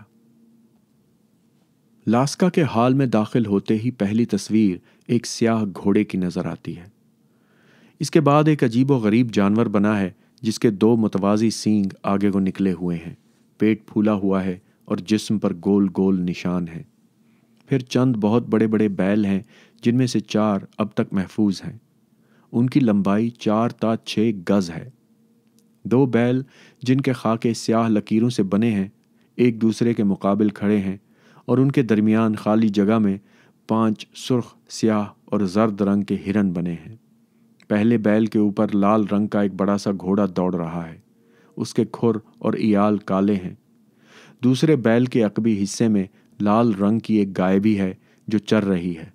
لاسکا کے حال میں داخل ہوتے ہی پہلی تصویر ایک سیاہ گھوڑے کی نظر آتی ہے۔ اس کے بعد ایک عجیب و غریب جانور بنا ہے جس کے 2 متوازی سینگ آگے کو نکلے ہوئے ہیں، پیٹ پھولا ہوا ہے اور جسم پر گول گول نشان ہیں۔ پھر چند بہت بڑے بڑے بیل ہیں جن میں سے 4 اب تک محفوظ ہیں۔ ان کی لمبائی 4 تا 6 گز ہے۔ 2 بیل جن کے خاکے سیاہ لکیروں سے بنے ہیں ایک دوسرے کے مقابل کھڑے ہیں اور ان کے درمیان خالی جگہ میں 5 سرخ، سیاہ اور زرد رنگ کے ہرن بنے ہیں۔ پہلے بیل کے اوپر لال رنگ کا ایک بڑا سا گھوڑا دوڑ رہا ہے، اس کے کھر اور ایال کالے ہیں۔ دوسرے بیل کے عقبی حصے میں لال رنگ کی ایک گائے بھی ہے جو چر رہی ہے۔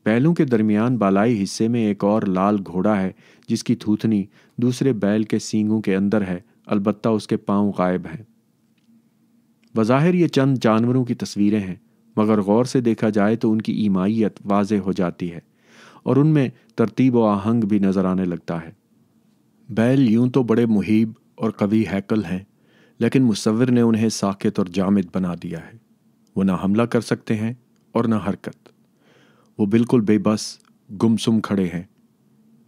بیلوں کے درمیان بالائی حصے میں ایک اور لال گھوڑا ہے جس کی تھوتنی دوسرے بیل کے سینگوں کے اندر ہے، البتہ اس کے پاؤں غائب ہیں۔ بظاہر یہ چند جانوروں کی تصویریں ہیں، مگر غور سے دیکھا جائے تو ان کی ایمائیت واضح ہو جاتی ہے اور ان میں ترتیب و آہنگ بھی نظر آنے لگتا ہے۔ بیل یوں تو بڑے مہیب اور قوی ہیکل ہیں، لیکن مصور نے انہیں ساکت اور جامد بنا دیا ہے۔ وہ نہ حملہ کر سکتے ہیں اور نہ حرکت۔ وہ بالکل بے بس گمسم کھڑے ہیں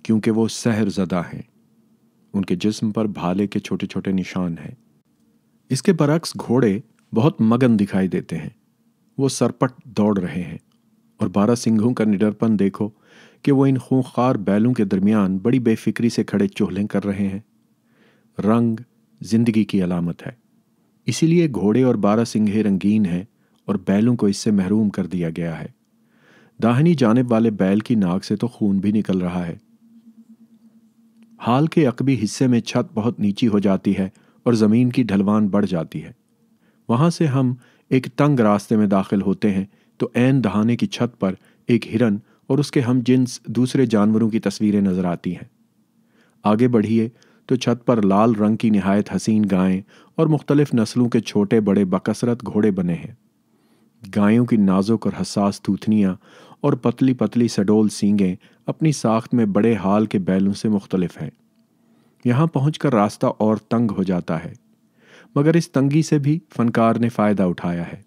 کیونکہ وہ سحر زدہ ہیں۔ ان کے جسم پر بھالے کے چھوٹے چھوٹے نشان ہیں۔ اس کے برعکس گھوڑے بہت مگن دکھائی دیتے ہیں۔ وہ سرپٹ دوڑ رہے ہیں اور 12 سنگھوں کا نڈرپن دیکھو کہ وہ ان خونخوار بیلوں کے درمیان بڑی بے فکری سے کھڑے چولھیں کر رہے ہیں۔ رنگ زندگی کی علامت ہے، اسی لیے گھوڑے اور 12 سنگھے رنگین ہیں اور بیلوں کو اس سے محروم کر دیا گیا ہے۔ داہنی جانب والے بیل کی ناک سے تو خون بھی نکل رہا ہے۔ ہال کے عقبی حصے میں چھت بہت نیچی ہو جاتی ہے اور زمین کی ڈھلوان بڑھ جاتی ہے۔ وہاں سے ہم ایک تنگ راستے میں داخل ہوتے ہیں تو عین دہانے کی چھت پر ایک ہرن اور اس کے ہم جنس دوسرے جانوروں کی تصویریں نظر آتی ہیں۔ آگے بڑھیے تو چھت پر لال رنگ کی نہایت حسین گائیں اور مختلف نسلوں کے چھوٹے بڑے بکثرت گھوڑے بنے ہیں۔ گایوں کی نازک اور حساس تھوتنیاں اور پتلی پتلی سڈول سینگیں اپنی ساخت میں بڑے حال کے بیلوں سے مختلف ہیں۔ یہاں پہنچ کر راستہ اور تنگ ہو جاتا ہے، مگر اس تنگی سے بھی فنکار نے فائدہ اٹھایا ہے۔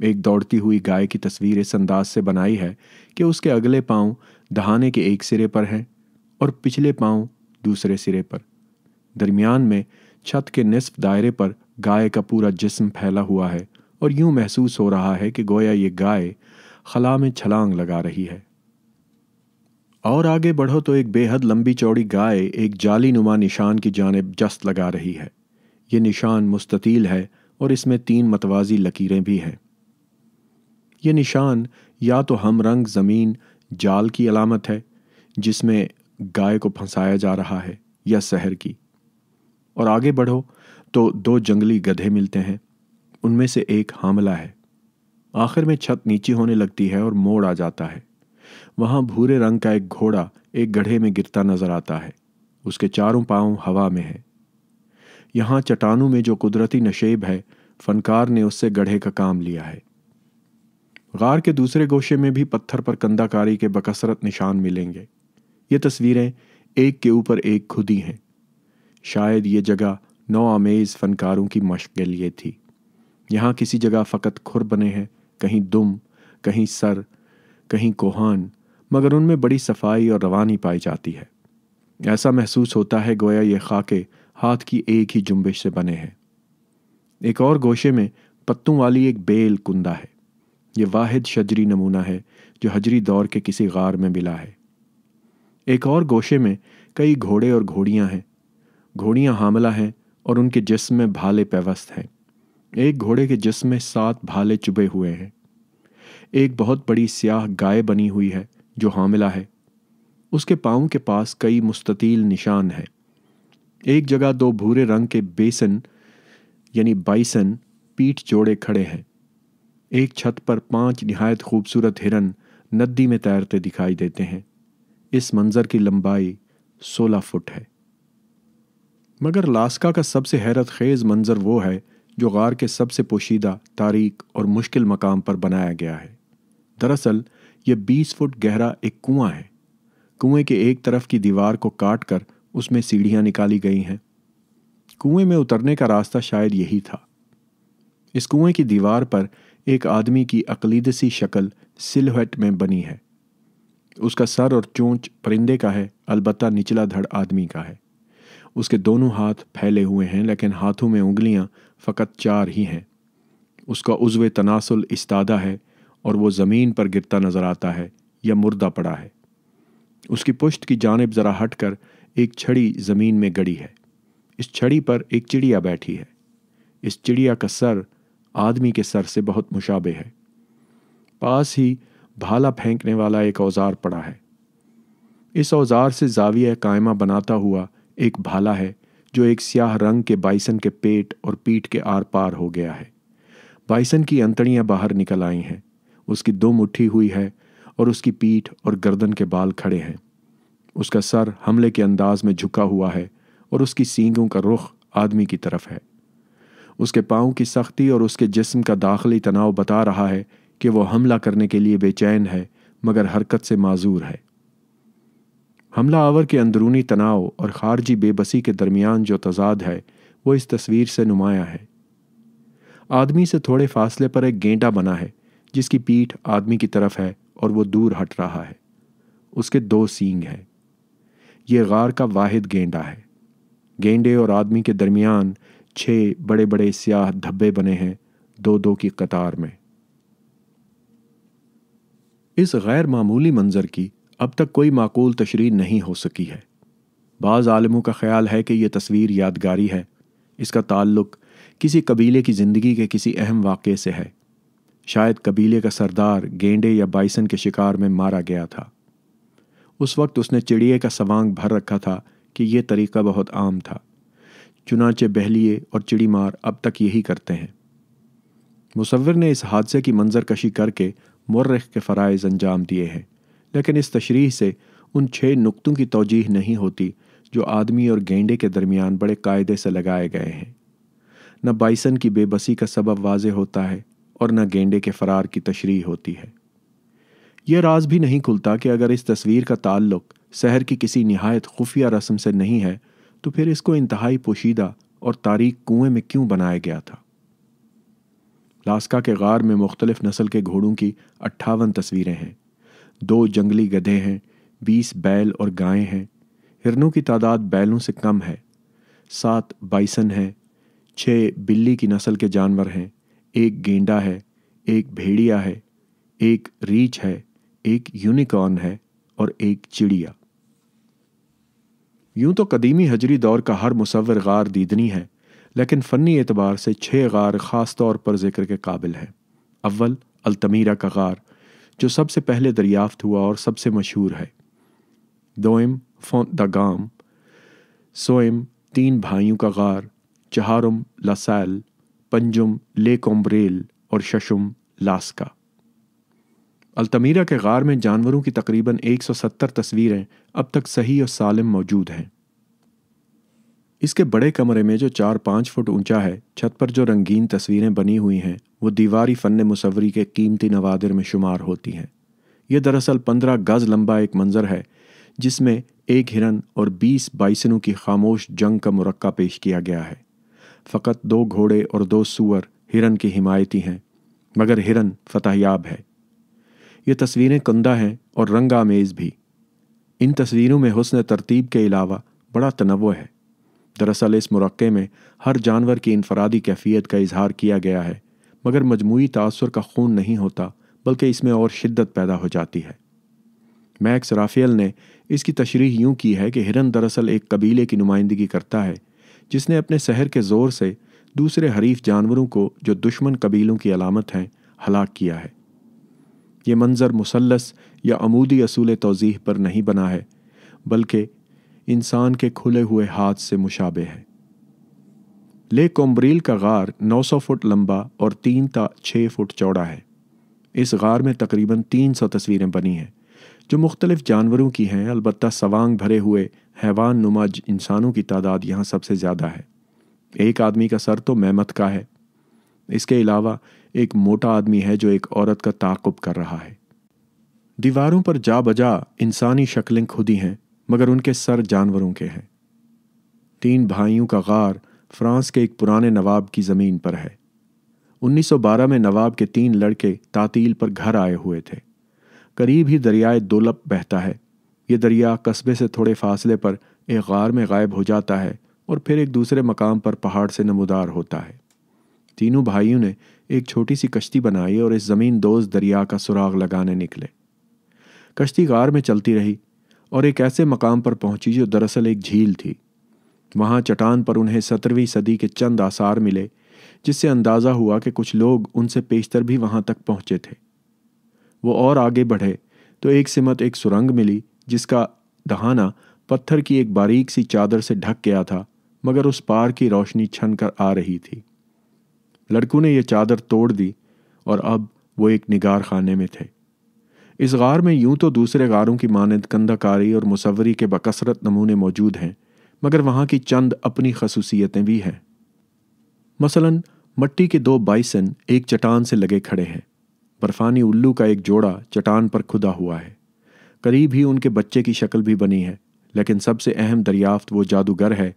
ایک دوڑتی ہوئی گائے کی تصویر اس انداز سے بنائی ہے کہ اس کے اگلے پاؤں دہانے کے ایک سرے پر ہیں اور پچھلے پاؤں دوسرے سرے پر۔ درمیان میں چھت کے نصف دائرے پر گائے کا پورا جسم پھیلا ہوا ہے اور یوں محسوس ہو رہا ہے کہ گویا یہ گائے خلا میں چھلانگ لگا رہی ہے۔ اور آگے بڑھو تو ایک بے حد لمبی چوڑی گائے ایک جالی نما نشان کی جانب جست لگا رہی ہے۔ یہ نشان مستطیل ہے اور اس میں 3 متوازی لکیریں بھی ہیں۔ یہ نشان یا تو ہم رنگ زمین جال کی علامت ہے جس میں گائے کو پھنسایا جا رہا ہے، یا سحر کی۔ اور آگے بڑھو تو 2 جنگلی گدھے ملتے ہیں، ان میں سے ایک حاملہ ہے۔ آخر میں چھت نیچی ہونے لگتی ہے اور موڑ آ جاتا ہے۔ وہاں بھورے رنگ کا ایک گھوڑا ایک گڑھے میں گرتا نظر آتا ہے، اس کے چاروں پاؤں ہوا میں ہیں۔ یہاں چٹانوں میں جو قدرتی نشیب ہے، فنکار نے اس سے گڑھے کا کام لیا ہے۔ غار کے دوسرے گوشے میں بھی پتھر پر کندہ کاری کے بکثرت نشان ملیں گے۔ یہ تصویریں ایک کے اوپر ایک کھدی ہیں۔ شاید یہ جگہ نو آمیز فنکاروں کی مشق کے لیے تھی۔ یہاں کسی جگہ فقط کھر بنے ہیں، کہیں دم، کہیں سر، کہیں کوہان، مگر ان میں بڑی صفائی اور روانی پائی جاتی ہے۔ ایسا محسوس ہوتا ہے گویا یہ خاکے ہاتھ کی ایک ہی جنبش سے بنے ہیں۔ ایک اور گوشے میں پتوں والی ایک بیل کندا ہے۔ یہ واحد شجری نمونہ ہے جو حجری دور کے کسی غار میں ملا ہے۔ ایک اور گوشے میں کئی گھوڑے اور گھوڑیاں ہیں۔ گھوڑیاں حاملہ ہیں اور ان کے جسم میں بھالے پیوست ہیں۔ ایک گھوڑے کے جسم میں 7 بھالے چبھے ہوئے ہیں۔ ایک بہت بڑی سیاہ گائے بنی ہوئی ہے جو حاملہ ہے۔ اس کے پاؤں کے پاس کئی مستطیل نشان ہیں۔ ایک جگہ 2 بھورے رنگ کے بیسن یعنی بائسن پیٹھ جوڑے کھڑے ہیں۔ ایک چھت پر 5 نہایت خوبصورت ہرن ندی میں تیرتے دکھائی دیتے ہیں۔ اس منظر کی لمبائی 16 فٹ ہے۔ مگر لاسکا کا سب سے حیرت خیز منظر وہ ہے جو غار کے سب سے پوشیدہ، تاریک اور مشکل مقام پر بنایا گیا ہے۔ دراصل یہ 20 فٹ گہرا ایک کنواں ہے۔ کنویں کے ایک طرف کی دیوار کو کاٹ کر اس میں سیڑھیاں نکالی گئی ہیں۔ کنویں میں اترنے کا راستہ شاید یہی تھا۔ اس کنویں کی دیوار پر ایک آدمی کی اقلیدسی شکل سلہویٹ میں بنی ہے۔ اس کا سر اور چونچ پرندے کا ہے، البتہ نچلا دھڑ آدمی کا ہے۔ اس کے دونوں ہاتھ پھیلے ہوئے ہیں لیکن ہاتھوں میں انگلیاں فقط 4 ہی ہیں۔ اس کا عضو تناسل استادہ ہے اور وہ زمین پر گرتا نظر آتا ہے یا مردہ پڑا ہے۔ اس کی پشت کی جانب ذرا ہٹ کر ایک چھڑی زمین میں گڑی ہے۔ اس چھڑی پر ایک چڑیا بیٹھی ہے۔ اس چڑیا کا سر آدمی کے سر سے بہت مشابہ ہے۔ پاس ہی بھالا پھینکنے والا ایک اوزار پڑا ہے۔ اس اوزار سے زاویہ قائمہ بناتا ہوا ایک بھالا ہے جو ایک سیاہ رنگ کے بائسن کے پیٹ اور پیٹھ کے آر پار ہو گیا ہے۔ بائسن کی انتڑیاں باہر نکل آئی ہیں۔ اس کی دم اٹھی ہوئی ہے اور اس کی پیٹھ اور گردن کے بال کھڑے ہیں۔ اس کا سر حملے کے انداز میں جھکا ہوا ہے اور اس کی سینگوں کا رخ آدمی کی طرف ہے۔ اس کے پاؤں کی سختی اور اس کے جسم کا داخلی تناؤ بتا رہا ہے کہ وہ حملہ کرنے کے لیے بے چین ہے مگر حرکت سے معذور ہے۔ حملہ آور کے اندرونی تناؤ اور خارجی بے بسی کے درمیان جو تضاد ہے وہ اس تصویر سے نمایاں ہے۔ آدمی سے تھوڑے فاصلے پر ایک گینڈا بنا ہے جس کی پیٹھ آدمی کی طرف ہے اور وہ دور ہٹ رہا ہے۔ اس کے 2 سینگ ہیں۔ یہ غار کا واحد گینڈا ہے۔ گینڈے اور آدمی کے درمیان 6 بڑے بڑے سیاہ دھبے بنے ہیں، 2-2 کی قطار میں۔ اس غیر معمولی منظر کی اب تک کوئی معقول تشریح نہیں ہو سکی ہے۔ بعض عالموں کا خیال ہے کہ یہ تصویر یادگاری ہے۔ اس کا تعلق کسی قبیلے کی زندگی کے کسی اہم واقعے سے ہے۔ شاید قبیلے کا سردار گینڈے یا بائسن کے شکار میں مارا گیا تھا۔ اس وقت اس نے چڑیے کا سوانگ بھر رکھا تھا کہ یہ طریقہ بہت عام تھا۔ چنانچہ بہلیے اور چڑی مار اب تک یہی کرتے ہیں۔ مصور نے اس حادثے کی منظر کشی کر کے مورخ کے فرائض انجام دیے ہیں، لیکن اس تشریح سے ان 6 نقطوں کی توجیہ نہیں ہوتی جو آدمی اور گینڈے کے درمیان بڑے قاعدے سے لگائے گئے ہیں۔ نہ بائسن کی بے بسی کا سبب واضح ہوتا ہے اور نہ گینڈے کے فرار کی تشریح ہوتی ہے۔ یہ راز بھی نہیں کھلتا کہ اگر اس تصویر کا تعلق شہر کی کسی نہایت خفیہ رسم سے نہیں ہے تو پھر اس کو انتہائی پوشیدہ اور تاریک کنویں میں کیوں بنایا گیا تھا۔ لاسکا کے غار میں مختلف نسل کے گھوڑوں کی 58 تصویریں ہیں۔ 2 جنگلی گدھے ہیں، 20 بیل اور گائیں ہیں۔ ہرنوں کی تعداد بیلوں سے کم ہے۔ 7 بائسن ہیں، 6 بلی کی نسل کے جانور ہیں، 1 گینڈا ہے، 1 بھیڑیا ہے، 1 ریچھ ہے، 1 یونیکارن ہے اور 1 چڑیا۔ یوں تو قدیمی حجری دور کا ہر مصور غار دیدنی ہے، لیکن فنی اعتبار سے 6 غار خاص طور پر ذکر کے قابل ہیں۔ اول التمیرا کا غار جو سب سے پہلے دریافت ہوا اور سب سے مشہور ہے۔ دوئم فونٹ دا گام، سوئم 3 بھائیوں کا غار، چہارم لاسیل، پنجم لے کومبریل اور ششم لاسکا۔ التمیرا کے غار میں جانوروں کی تقریباً 170 تصویریں اب تک صحیح اور سالم موجود ہیں۔ اس کے بڑے کمرے میں جو 4-5 فٹ اونچا ہے، چھت پر جو رنگین تصویریں بنی ہوئی ہیں وہ دیواری فن مصوری کے قیمتی نوادر میں شمار ہوتی ہیں۔ یہ دراصل 15 گز لمبا ایک منظر ہے جس میں 1 ہرن اور 20 بائسنوں کی خاموش جنگ کا مرقع پیش کیا گیا ہے۔ فقط 2 گھوڑے اور 2 سور ہرن کی حمایتی ہیں، مگر ہرن فتح یاب ہے۔ یہ تصویریں کندہ ہیں اور رنگ آمیز بھی۔ ان تصویروں میں حسن ترتیب کے علاوہ بڑا تنوع ہے۔ دراصل اس مرقع میں ہر جانور کی انفرادی کیفیت کا اظہار کیا گیا ہے، مگر مجموعی تاثر کا خون نہیں ہوتا، بلکہ اس میں اور شدت پیدا ہو جاتی ہے۔ میکس رافیل نے اس کی تشریح یوں کی ہے کہ ہرن دراصل ایک قبیلے کی نمائندگی کرتا ہے جس نے اپنے سحر کے زور سے دوسرے حریف جانوروں کو جو دشمن قبیلوں کی علامت ہیں ہلاک کیا ہے۔ یہ منظر مثلث یا عمودی اصول توضیح پر نہیں بنا ہے، بلکہ انسان کے کھلے ہوئے ہاتھ سے مشابہ ہے۔ لیک کومبریل کا غار 900 فٹ لمبا اور 3 تا 6 فٹ چوڑا ہے۔ اس غار میں تقریباً 300 تصویریں بنی ہیں جو مختلف جانوروں کی ہیں، البتہ سوانگ بھرے ہوئے حیوان نما انسانوں کی تعداد یہاں سب سے زیادہ ہے۔ ایک آدمی کا سر تو میمت کا ہے۔ اس کے علاوہ ایک موٹا آدمی ہے جو ایک عورت کا تعاقب کر رہا ہے۔ دیواروں پر جا بجا انسانی شکلیں کھدی ہیں، مگر ان کے سر جانوروں کے ہیں۔ 3 بھائیوں کا غار فرانس کے ایک پرانے نواب کی زمین پر ہے۔ 1912 میں نواب کے 3 لڑکے تعطیل پر گھر آئے ہوئے تھے۔ قریب ہی دریائے دولپ بہتا ہے۔ یہ دریا قصبے سے تھوڑے فاصلے پر ایک غار میں غائب ہو جاتا ہے اور پھر ایک دوسرے مقام پر پہاڑ سے نمودار ہوتا ہے۔ تینوں بھائیوں نے ایک چھوٹی سی کشتی بنائی اور اس زمین دوز دریا کا سراغ لگانے نکلے۔ کشتی غار میں چلتی رہی اور ایک ایسے مقام پر پہنچی جو دراصل ایک جھیل تھی۔ وہاں چٹان پر انہیں 17ویں صدی کے چند آثار ملے، جس سے اندازہ ہوا کہ کچھ لوگ ان سے پیشتر بھی وہاں تک پہنچے تھے۔ وہ اور آگے بڑھے تو ایک سمت ایک سرنگ ملی جس کا دہانہ پتھر کی ایک باریک سی چادر سے ڈھک گیا تھا، مگر اس پار کی روشنی چھن کر آ رہی تھی۔ لڑکوں نے یہ چادر توڑ دی اور اب وہ ایک نگار خانے میں تھے۔ اس غار میں یوں تو دوسرے غاروں کی مانند کندہ کاری اور مصوری کے بکثرت نمونے موجود ہیں، مگر وہاں کی چند اپنی خصوصیتیں بھی ہیں۔ مثلاً مٹی کے 2 بائسن ایک چٹان سے لگے کھڑے ہیں۔ برفانی الو کا ایک جوڑا چٹان پر کھدا ہوا ہے۔ قریب ہی ان کے بچے کی شکل بھی بنی ہے، لیکن سب سے اہم دریافت وہ جادوگر ہے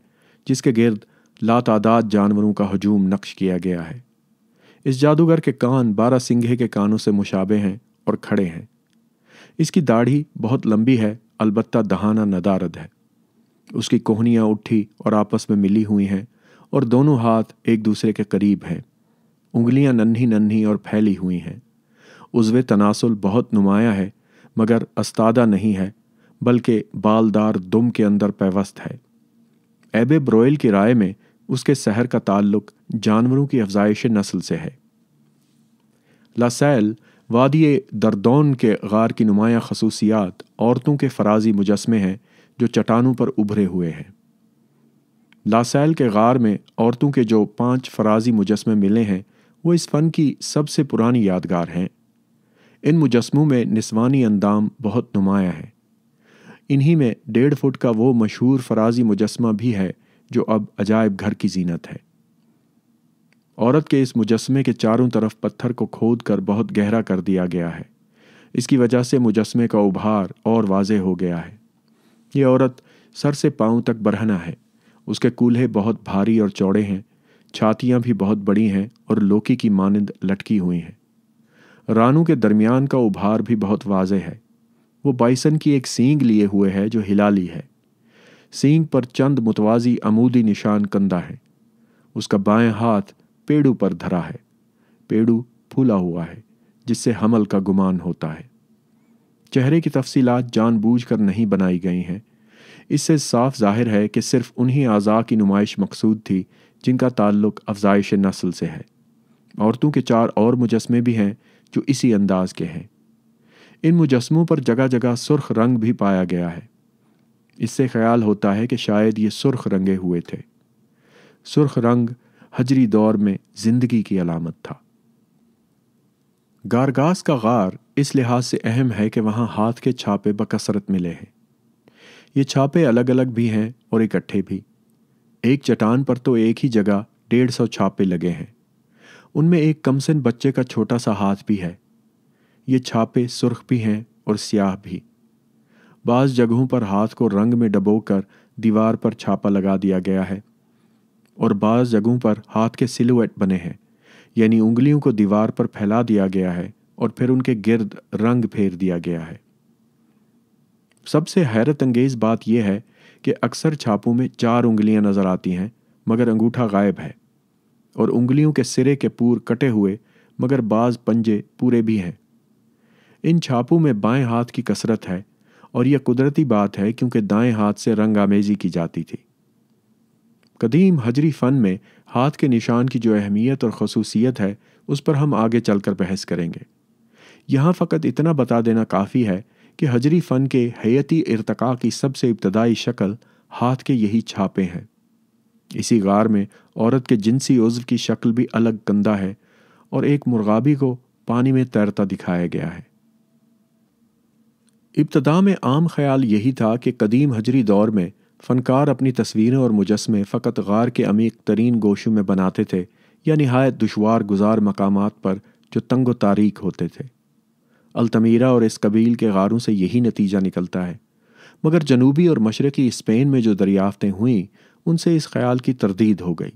جس کے گرد لاتعداد جانوروں کا ہجوم نقش کیا گیا ہے۔ اس جادوگر کے کان 12 سنگھے کے کانوں سے مشابہ ہیں اور کھڑے ہیں۔ اس کی داڑھی بہت لمبی ہے، البتہ دہانہ ندارد ہے۔ اس کی کوہنیاں اٹھی اور آپس میں ملی ہوئی ہیں اور دونوں ہاتھ ایک دوسرے کے قریب ہیں۔ انگلیاں ننھی ننھی اور پھیلی ہوئی ہیں۔ عضو تناسل بہت نمایاں ہے، مگر استادہ نہیں ہے، بلکہ بالدار دم کے اندر پیوست ہے۔ ایبے بروئل کی رائے میں اس کے سحر کا تعلق جانوروں کی افزائش نسل سے ہے۔ لاسیل وادی دردون کے غار کی نمایاں خصوصیات عورتوں کے فرازی مجسمے ہیں جو چٹانوں پر ابھرے ہوئے ہیں۔ لاسیل کے غار میں عورتوں کے جو 5 فرازی مجسمے ملے ہیں وہ اس فن کی سب سے پرانی یادگار ہیں۔ ان مجسموں میں نسوانی اندام بہت نمایاں ہے۔ انہی میں 1.5 فٹ کا وہ مشہور فرازی مجسمہ بھی ہے جو اب عجائب گھر کی زینت ہے۔ عورت کے اس مجسمے کے چاروں طرف پتھر کو کھود کر بہت گہرا کر دیا گیا ہے۔ اس کی وجہ سے مجسمے کا ابھار اور واضح ہو گیا ہے۔ یہ عورت سر سے پاؤں تک برہنہ ہے۔ اس کے کولہے بہت بھاری اور چوڑے ہیں، چھاتیاں بھی بہت بڑی ہیں اور لوکی کی مانند لٹکی ہوئی ہیں۔ رانوں کے درمیان کا ابھار بھی بہت واضح ہے۔ وہ بائسن کی ایک سینگ لیے ہوئے ہے جو ہلالی ہے۔ سینگ پر چند متوازی عمودی نشان کندہ ہیں۔ اس کا بائیں ہاتھ پیڑو پر دھرا ہے۔ پیڑو پھولا ہوا ہے جس سے حمل کا گمان ہوتا ہے۔ چہرے کی تفصیلات جان بوجھ کر نہیں بنائی گئی ہیں۔ اس سے صاف ظاہر ہے کہ صرف انہی اعضاء کی نمائش مقصود تھی جن کا تعلق افزائش نسل سے ہے۔ عورتوں کے 4 اور مجسمے بھی ہیں جو اسی انداز کے ہیں۔ ان مجسموں پر جگہ جگہ سرخ رنگ بھی پایا گیا ہے۔ اس سے خیال ہوتا ہے کہ شاید یہ سرخ رنگے ہوئے تھے۔ سرخ رنگ حجری دور میں زندگی کی علامت تھا۔ گارگاس کا غار اس لحاظ سے اہم ہے کہ وہاں ہاتھ کے چھاپے بکثرت ملے ہیں۔ یہ چھاپے الگ الگ بھی ہیں اور اکٹھے بھی۔ ایک چٹان پر تو ایک ہی جگہ 150 چھاپے لگے ہیں۔ ان میں ایک کمسن بچے کا چھوٹا سا ہاتھ بھی ہے۔ یہ چھاپے سرخ بھی ہیں اور سیاہ بھی۔ بعض جگہوں پر ہاتھ کو رنگ میں ڈبو کر دیوار پر چھاپا لگا دیا گیا ہے اور بعض جگہوں پر ہاتھ کے سلویٹ بنے ہیں، یعنی انگلیوں کو دیوار پر پھیلا دیا گیا ہے اور پھر ان کے گرد رنگ پھیر دیا گیا ہے۔ سب سے حیرت انگیز بات یہ ہے کہ اکثر چھاپوں میں 4 انگلیاں نظر آتی ہیں مگر انگوٹھا غائب ہے، اور انگلیوں کے سرے کے پور کٹے ہوئے مگر بعض پنجے پورے بھی ہیں۔ ان چھاپوں میں بائیں ہاتھ کی کثرت ہے، اور یہ قدرتی بات ہے کیونکہ دائیں ہاتھ سے رنگ آمیزی کی جاتی تھی۔ قدیم حجری فن میں ہاتھ کے نشان کی جو اہمیت اور خصوصیت ہے اس پر ہم آگے چل کر بحث کریں گے۔ یہاں فقط اتنا بتا دینا کافی ہے کہ حجری فن کے حیاتی ارتقاء کی سب سے ابتدائی شکل ہاتھ کے یہی چھاپے ہیں۔ اسی غار میں عورت کے جنسی عضو کی شکل بھی الگ گندہ ہے، اور ایک مرغابی کو پانی میں تیرتا دکھایا گیا ہے۔ ابتدا میں عام خیال یہی تھا کہ قدیم حجری دور میں فنکار اپنی تصویریں اور مجسمے فقط غار کے عمیق ترین گوشوں میں بناتے تھے یا نہایت دشوار گزار مقامات پر جو تنگ و تاریک ہوتے تھے۔ التمیرا اور اس قبیل کے غاروں سے یہی نتیجہ نکلتا ہے، مگر جنوبی اور مشرقی اسپین میں جو دریافتیں ہوئیں ان سے اس خیال کی تردید ہو گئی،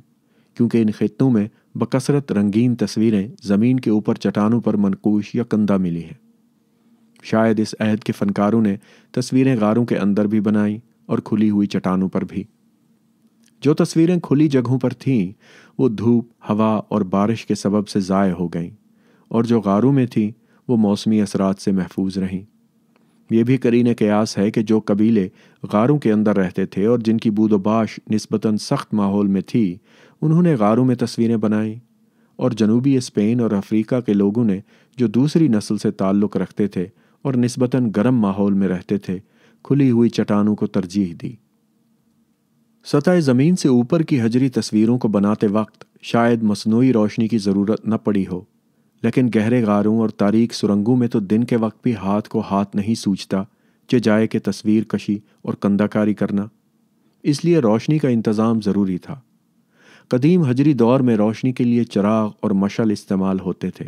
کیونکہ ان خطوں میں بکثرت رنگین تصویریں زمین کے اوپر چٹانوں پر منقوش یا کندہ ملی ہیں۔ شاید اس عہد کے فنکاروں نے تصویریں غاروں کے اندر بھی بنائیں اور کھلی ہوئی چٹانوں پر بھی۔ جو تصویریں کھلی جگہوں پر تھیں وہ دھوپ، ہوا اور بارش کے سبب سے ضائع ہو گئیں، اور جو غاروں میں تھیں وہ موسمی اثرات سے محفوظ رہیں۔ یہ بھی قرینِ قیاس ہے کہ جو قبیلے غاروں کے اندر رہتے تھے اور جن کی بود و باش نسبتاً سخت ماحول میں تھی انہوں نے غاروں میں تصویریں بنائیں، اور جنوبی اسپین اور افریقہ کے لوگوں نے جو دوسری نسل سے تعلق رکھتے تھے اور نسبتاً گرم ماحول میں رہتے تھے کھلی ہوئی چٹانوں کو ترجیح دی۔ سطح زمین سے اوپر کی حجری تصویروں کو بناتے وقت شاید مصنوعی روشنی کی ضرورت نہ پڑی ہو، لیکن گہرے غاروں اور تاریک سرنگوں میں تو دن کے وقت بھی ہاتھ کو ہاتھ نہیں سوچتا کہ جائے کہ تصویر کشی اور کندہ کاری کرنا، اس لیے روشنی کا انتظام ضروری تھا۔ قدیم حجری دور میں روشنی کے لیے چراغ اور مشعل استعمال ہوتے تھے،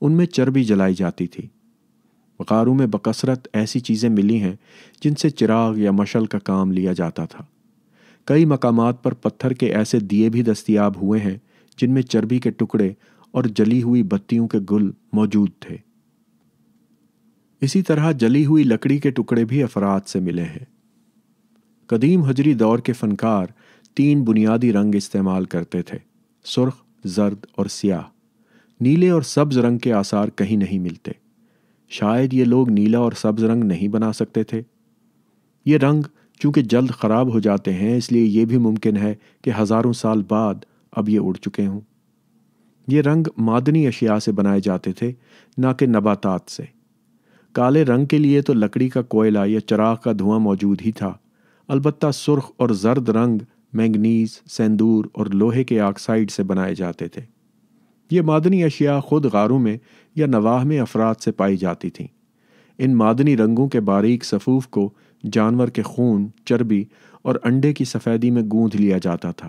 ان میں چربی جلائی جاتی تھی۔ غاروں میں بکثرت ایسی چیزیں ملی ہیں جن سے چراغ یا مشعل کا کام لیا جاتا تھا۔ کئی مقامات پر پتھر کے ایسے دیے بھی دستیاب ہوئے ہیں جن میں چربی کے ٹکڑے اور جلی ہوئی بتیوں کے گل موجود تھے۔ اسی طرح جلی ہوئی لکڑی کے ٹکڑے بھی افراد سے ملے ہیں۔ قدیم حجری دور کے فنکار 3 بنیادی رنگ استعمال کرتے تھے: سرخ، زرد اور سیاہ۔ نیلے اور سبز رنگ کے آثار کہیں نہیں ملتے۔ شاید یہ لوگ نیلا اور سبز رنگ نہیں بنا سکتے تھے۔ یہ رنگ چونکہ جلد خراب ہو جاتے ہیں اس لیے یہ بھی ممکن ہے کہ ہزاروں سال بعد اب یہ اڑ چکے ہوں۔ یہ رنگ معدنی اشیاء سے بنائے جاتے تھے، نہ کہ نباتات سے۔ کالے رنگ کے لیے تو لکڑی کا کوئلہ یا چراغ کا دھواں موجود ہی تھا، البتہ سرخ اور زرد رنگ مینگنیز، سندور اور لوہے کے آکسائڈ سے بنائے جاتے تھے۔ یہ معدنی اشیاء خود غاروں میں یا نواح میں افراد سے پائی جاتی تھیں۔ ان معدنی رنگوں کے باریک صفوف کو جانور کے خون، چربی اور انڈے کی سفیدی میں گوندھ لیا جاتا تھا۔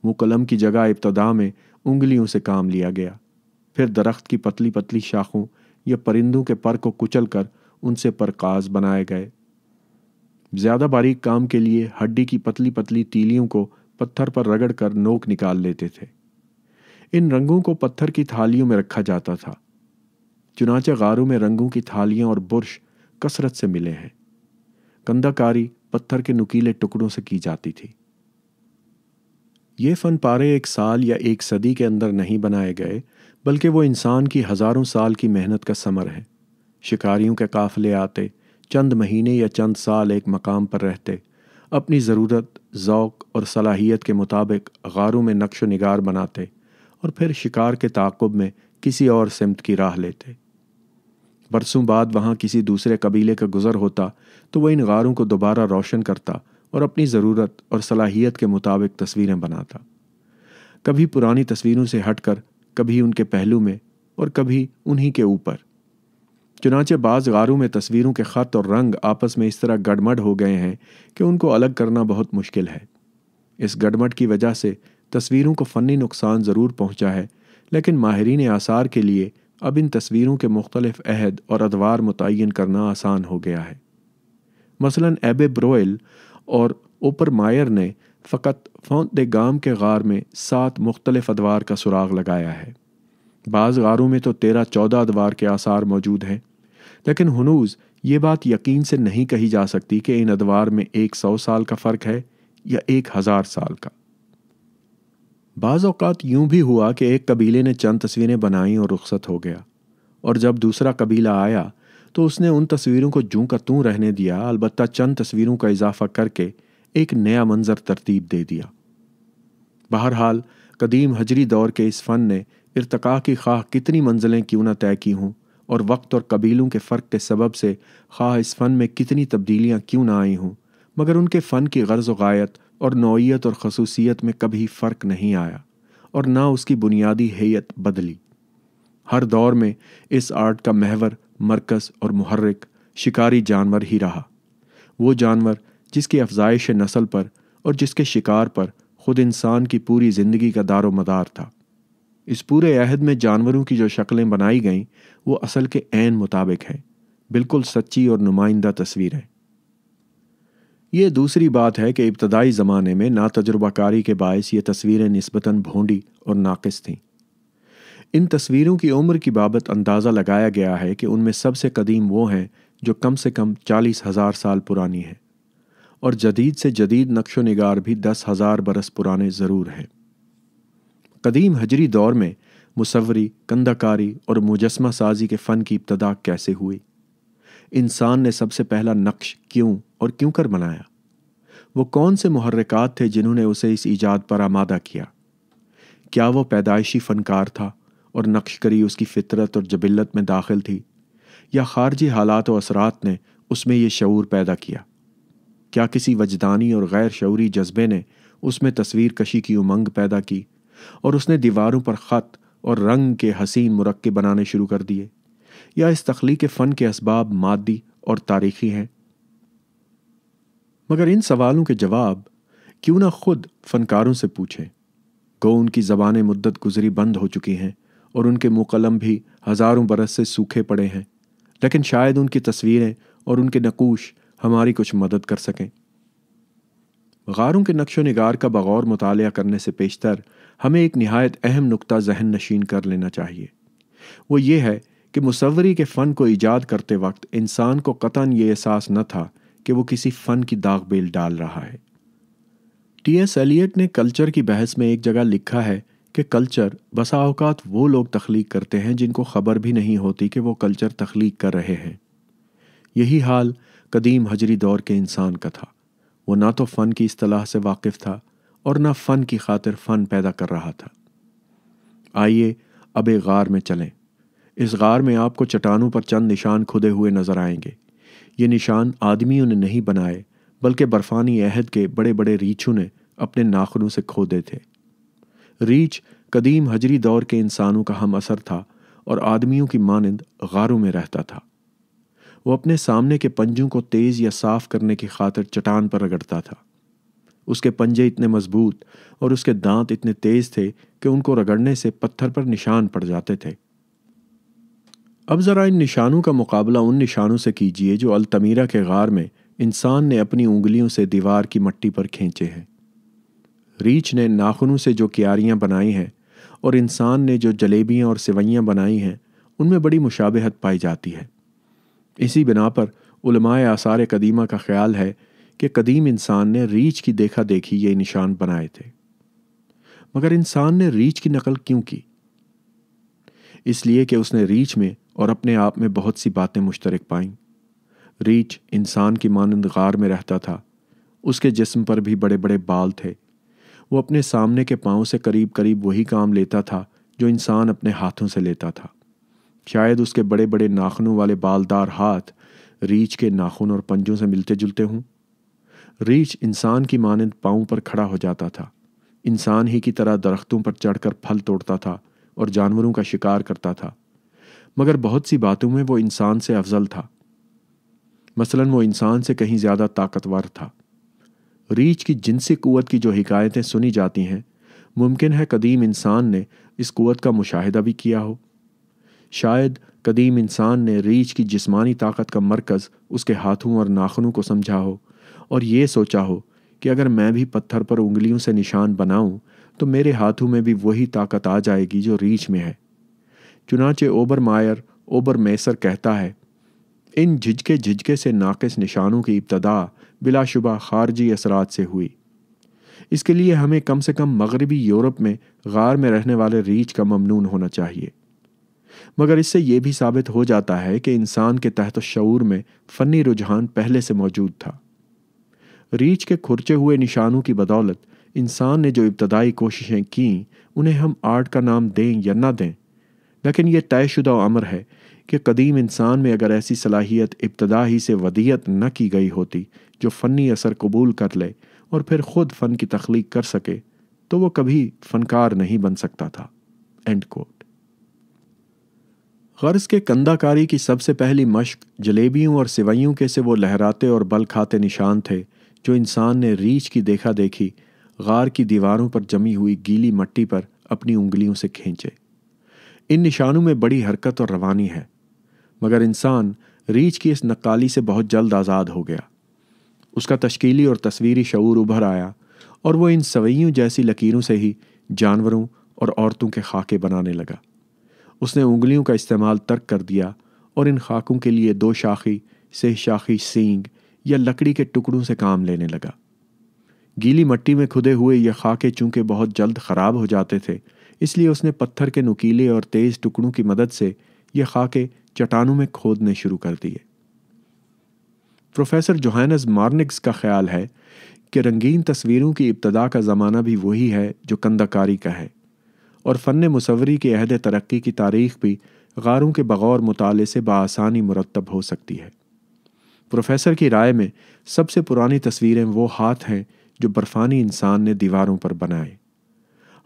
منہ قلم کی جگہ ابتدا میں انگلیوں سے کام لیا گیا، پھر درخت کی پتلی پتلی شاخوں یا پرندوں کے پر کو کچل کر ان سے پرکاز بنائے گئے۔ زیادہ باریک کام کے لیے ہڈی کی پتلی پتلی تیلیوں کو پتھر پر رگڑ کر نوک نکال لیتے تھے۔ ان رنگوں کو پتھر کی تھالیوں میں رکھا جاتا تھا۔ چنانچہ غاروں میں رنگوں کی تھالیاں اور برش کثرت سے ملے ہیں۔ کندہ کاری پتھر کے نکیلے ٹکڑوں سے کی جاتی تھی۔ یہ فن پارے ایک سال یا ایک صدی کے اندر نہیں بنائے گئے، بلکہ وہ انسان کی ہزاروں سال کی محنت کا ثمر ہے۔ شکاریوں کے قافلے آتے، چند مہینے یا چند سال ایک مقام پر رہتے، اپنی ضرورت، ذوق اور صلاحیت کے مطابق غاروں میں نقش و نگار بناتے اور پھر شکار کے تعاقب میں کسی اور سمت کی راہ لیتے۔ برسوں بعد وہاں کسی دوسرے قبیلے کا گزر ہوتا تو وہ ان غاروں کو دوبارہ روشن کرتا اور اپنی ضرورت اور صلاحیت کے مطابق تصویریں بناتا، کبھی پرانی تصویروں سے ہٹ کر، کبھی ان کے پہلو میں اور کبھی انہی کے اوپر۔ چنانچہ بعض غاروں میں تصویروں کے خط اور رنگ آپس میں اس طرح گڑمڑ ہو گئے ہیں کہ ان کو الگ کرنا بہت مشکل ہے۔ اس گڑمڑ کی وجہ سے تصویروں کو فنی نقصان ضرور پہنچا ہے، لیکن ماہرین آثار کے لیے اب ان تصویروں کے مختلف عہد اور ادوار متعین کرنا آسان ہو گیا ہے۔ مثلاً ایبے بروئل اور اوپر مائر نے فقط فونت دے گام کے غار میں 7 مختلف ادوار کا سراغ لگایا ہے۔ بعض غاروں میں تو 13-14 ادوار کے آثار موجود ہیں، لیکن ہنوز یہ بات یقین سے نہیں کہی جا سکتی کہ ان ادوار میں 100 سال کا فرق ہے یا 1000 سال کا۔ بعض اوقات یوں بھی ہوا کہ ایک قبیلے نے چند تصویریں بنائیں اور رخصت ہو گیا، اور جب دوسرا قبیلہ آیا تو اس نے ان تصویروں کو جوں کا توں رہنے دیا، البتہ چند تصویروں کا اضافہ کر کے ایک نیا منظر ترتیب دے دیا۔ بہرحال قدیم ہجری دور کے اس فن نے ارتقاء کی خواہ کتنی منزلیں کیوں نہ طے کی ہوں، اور وقت اور قبیلوں کے فرق کے سبب سے خواہ اس فن میں کتنی تبدیلیاں کیوں نہ آئی ہوں، مگر ان کے فن کی غرض و غایت اور نوعیت اور خصوصیت میں کبھی فرق نہیں آیا، اور نہ اس کی بنیادی ہیئت بدلی۔ ہر دور میں اس آرٹ کا محور، مرکز اور محرک شکاری جانور ہی رہا، وہ جانور جس کی افزائش نسل پر اور جس کے شکار پر خود انسان کی پوری زندگی کا دار و مدار تھا۔ اس پورے عہد میں جانوروں کی جو شکلیں بنائی گئیں وہ اصل کے عین مطابق ہیں، بالکل سچی اور نمائندہ تصویریں۔ یہ دوسری بات ہے کہ ابتدائی زمانے میں ناتجربہ کاری کے باعث یہ تصویریں نسبتاً بھونڈی اور ناقص تھیں۔ ان تصویروں کی عمر کی بابت اندازہ لگایا گیا ہے کہ ان میں سب سے قدیم وہ ہیں جو کم سے کم 40,000 سال پرانی ہیں، اور جدید سے جدید نقش و نگار بھی 10,000 برس پرانے ضرور ہیں۔ قدیم ہجری دور میں مصوری، کندہ کاری اور مجسمہ سازی کے فن کی ابتدا کیسے ہوئی؟ انسان نے سب سے پہلا نقش کیوں اور کیوں کر بنایا؟ وہ کون سے محرکات تھے جنہوں نے اسے اس ایجاد پر آمادہ کیا؟ کیا وہ پیدائشی فنکار تھا اور نقش کری اس کی فطرت اور جبلت میں داخل تھی، یا خارجی حالات و اثرات نے اس میں یہ شعور پیدا کیا؟ کیا کسی وجدانی اور غیر شعوری جذبے نے اس میں تصویر کشی کی امنگ پیدا کی اور اس نے دیواروں پر خط اور رنگ کے حسین مرکب بنانے شروع کر دیے، یا اس تخلیق فن کے اسباب مادی اور تاریخی ہیں؟ مگر ان سوالوں کے جواب کیوں نہ خود فنکاروں سے پوچھیں، گو ان کی زبانیں مدت گزری بند ہو چکی ہیں اور ان کے منہ قلم بھی ہزاروں برس سے سوکھے پڑے ہیں، لیکن شاید ان کی تصویریں اور ان کے نقوش ہماری کچھ مدد کر سکیں۔ غاروں کے نقش و نگار کا بغور مطالعہ کرنے سے پیشتر ہمیں ایک نہایت اہم نقطہ ذہن نشین کر لینا چاہیے۔ وہ یہ ہے کہ مصوری کے فن کو ایجاد کرتے وقت انسان کو قطعاً یہ احساس نہ تھا کہ وہ کسی فن کی داغ بیل ڈال رہا ہے۔ ٹی ایس ایلیٹ نے کلچر کی بحث میں ایک جگہ لکھا ہے کہ کلچر بسا اوقات وہ لوگ تخلیق کرتے ہیں جن کو خبر بھی نہیں ہوتی کہ وہ کلچر تخلیق کر رہے ہیں۔ یہی حال قدیم ہجری دور کے انسان کا تھا۔ وہ نہ تو فن کی اصطلاح سے واقف تھا اور نہ فن کی خاطر فن پیدا کر رہا تھا۔ آئیے اب ایک غار میں چلیں۔ اس غار میں آپ کو چٹانوں پر چند نشان کھدے ہوئے نظر آئیں گے۔ یہ نشان آدمیوں نے نہیں بنائے، بلکہ برفانی عہد کے بڑے بڑے ریچھوں نے اپنے ناخنوں سے کھودے تھے۔ ریچھ قدیم ہجری دور کے انسانوں کا ہم اثر تھا اور آدمیوں کی مانند غاروں میں رہتا تھا۔ وہ اپنے سامنے کے پنجوں کو تیز یا صاف کرنے کی خاطر چٹان پر رگڑتا تھا۔ اس کے پنجے اتنے مضبوط اور اس کے دانت اتنے تیز تھے کہ ان کو رگڑنے سے پتھر پر نشان پڑ جاتے تھے۔ اب ذرا ان نشانوں کا مقابلہ ان نشانوں سے کیجیے جو التمیرا کے غار میں انسان نے اپنی انگلیوں سے دیوار کی مٹی پر کھینچے ہیں۔ ریچھ نے ناخنوں سے جو کیاریاں بنائی ہیں اور انسان نے جو جلیبیاں اور سوئیاں بنائی ہیں، ان میں بڑی مشابہت پائی جاتی ہے۔ اسی بنا پر علماء آثار قدیمہ کا خیال ہے کہ قدیم انسان نے ریچھ کی دیکھا دیکھی یہ نشان بنائے تھے۔ مگر انسان نے ریچھ کی نقل کیوں کی؟ اس لیے کہ اس نے ریچھ میں اور اپنے آپ میں بہت سی باتیں مشترک پائیں۔ ریچھ انسان کی مانند غار میں رہتا تھا۔ اس کے جسم پر بھی بڑے بڑے بال تھے۔ وہ اپنے سامنے کے پاؤں سے قریب قریب وہی کام لیتا تھا جو انسان اپنے ہاتھوں سے لیتا تھا۔ شاید اس کے بڑے بڑے ناخنوں والے بالدار ہاتھ ریچھ کے ناخن اور پنجوں سے ملتے جلتے ہوں۔ ریچھ انسان کی مانند پاؤں پر کھڑا ہو جاتا تھا، انسان ہی کی طرح درختوں پر چڑھ کر پھل توڑتا تھا اور جانوروں کا شکار کرتا تھا، مگر بہت سی باتوں میں وہ انسان سے افضل تھا۔ مثلاً وہ انسان سے کہیں زیادہ طاقتور تھا۔ ریچھ کی جنسی قوت کی جو حکایتیں سنی جاتی ہیں، ممکن ہے قدیم انسان نے اس قوت کا مشاہدہ بھی کیا ہو۔ شاید قدیم انسان نے ریچھ کی جسمانی طاقت کا مرکز اس کے ہاتھوں اور ناخنوں کو سمجھا ہو اور یہ سوچا ہو کہ اگر میں بھی پتھر پر انگلیوں سے نشان بناؤں تو میرے ہاتھوں میں بھی وہی طاقت آ جائے گی جو ریچھ میں ہے۔ چنانچہ اوبر میسر کہتا ہے، ان جھجکے سے ناقص نشانوں کی ابتدا بلا شبہ خارجی اثرات سے ہوئی۔ اس کے لیے ہمیں کم سے کم مغربی یورپ میں غار میں رہنے والے ریچھ کا ممنون ہونا چاہیے، مگر اس سے یہ بھی ثابت ہو جاتا ہے کہ انسان کے تحت الشعور میں فنی رجحان پہلے سے موجود تھا۔ ریچھ کے کھرچے ہوئے نشانوں کی بدولت انسان نے جو ابتدائی کوششیں کیں انہیں ہم آرٹ کا نام دیں یا نہ دیں، لیکن یہ طے شدہ امر ہے کہ قدیم انسان میں اگر ایسی صلاحیت ابتدا ہی سے ودیعت نہ کی گئی ہوتی جو فنی اثر قبول کر لے اور پھر خود فن کی تخلیق کر سکے تو وہ کبھی فنکار نہیں بن سکتا تھا۔ End quote. غرض کے کندہ کاری کی سب سے پہلی مشق جلیبیوں اور سوئیوں کے سے وہ لہراتے اور بل کھاتے نشان تھے جو انسان نے ریچھ کی دیکھا دیکھی غار کی دیواروں پر جمی ہوئی گیلی مٹی پر اپنی انگلیوں سے کھینچے۔ ان نشانوں میں بڑی حرکت اور روانی ہے، مگر انسان ریچھ کی اس نقالی سے بہت جلد آزاد ہو گیا۔ اس کا تشکیلی اور تصویری شعور ابھر آیا اور وہ ان سوئیوں جیسی لکیروں سے ہی جانوروں اور عورتوں کے خاکے بنانے لگا۔ اس نے انگلیوں کا استعمال ترک کر دیا اور ان خاکوں کے لیے 2 شاخی، 6 شاخی سینگ یا لکڑی کے ٹکڑوں سے کام لینے لگا۔ گیلی مٹی میں کھدے ہوئے یہ خاکے چونکہ بہت جلد خراب ہو جاتے تھے، اس لیے اس نے پتھر کے نکیلے اور تیز ٹکڑوں کی مدد سے یہ خاکے چٹانوں میں کھودنے شروع کر دیے۔ پروفیسر جوہانس مارنکس کا خیال ہے کہ رنگین تصویروں کی ابتدا کا زمانہ بھی وہی ہے جو کندہ کاری کا ہے، اور فن مصوری کے عہد ترقی کی تاریخ بھی غاروں کے بغور مطالعے سے بآسانی مرتب ہو سکتی ہے۔ پروفیسر کی رائے میں سب سے پرانی تصویریں وہ ہاتھ ہیں جو برفانی انسان نے دیواروں پر بنائے۔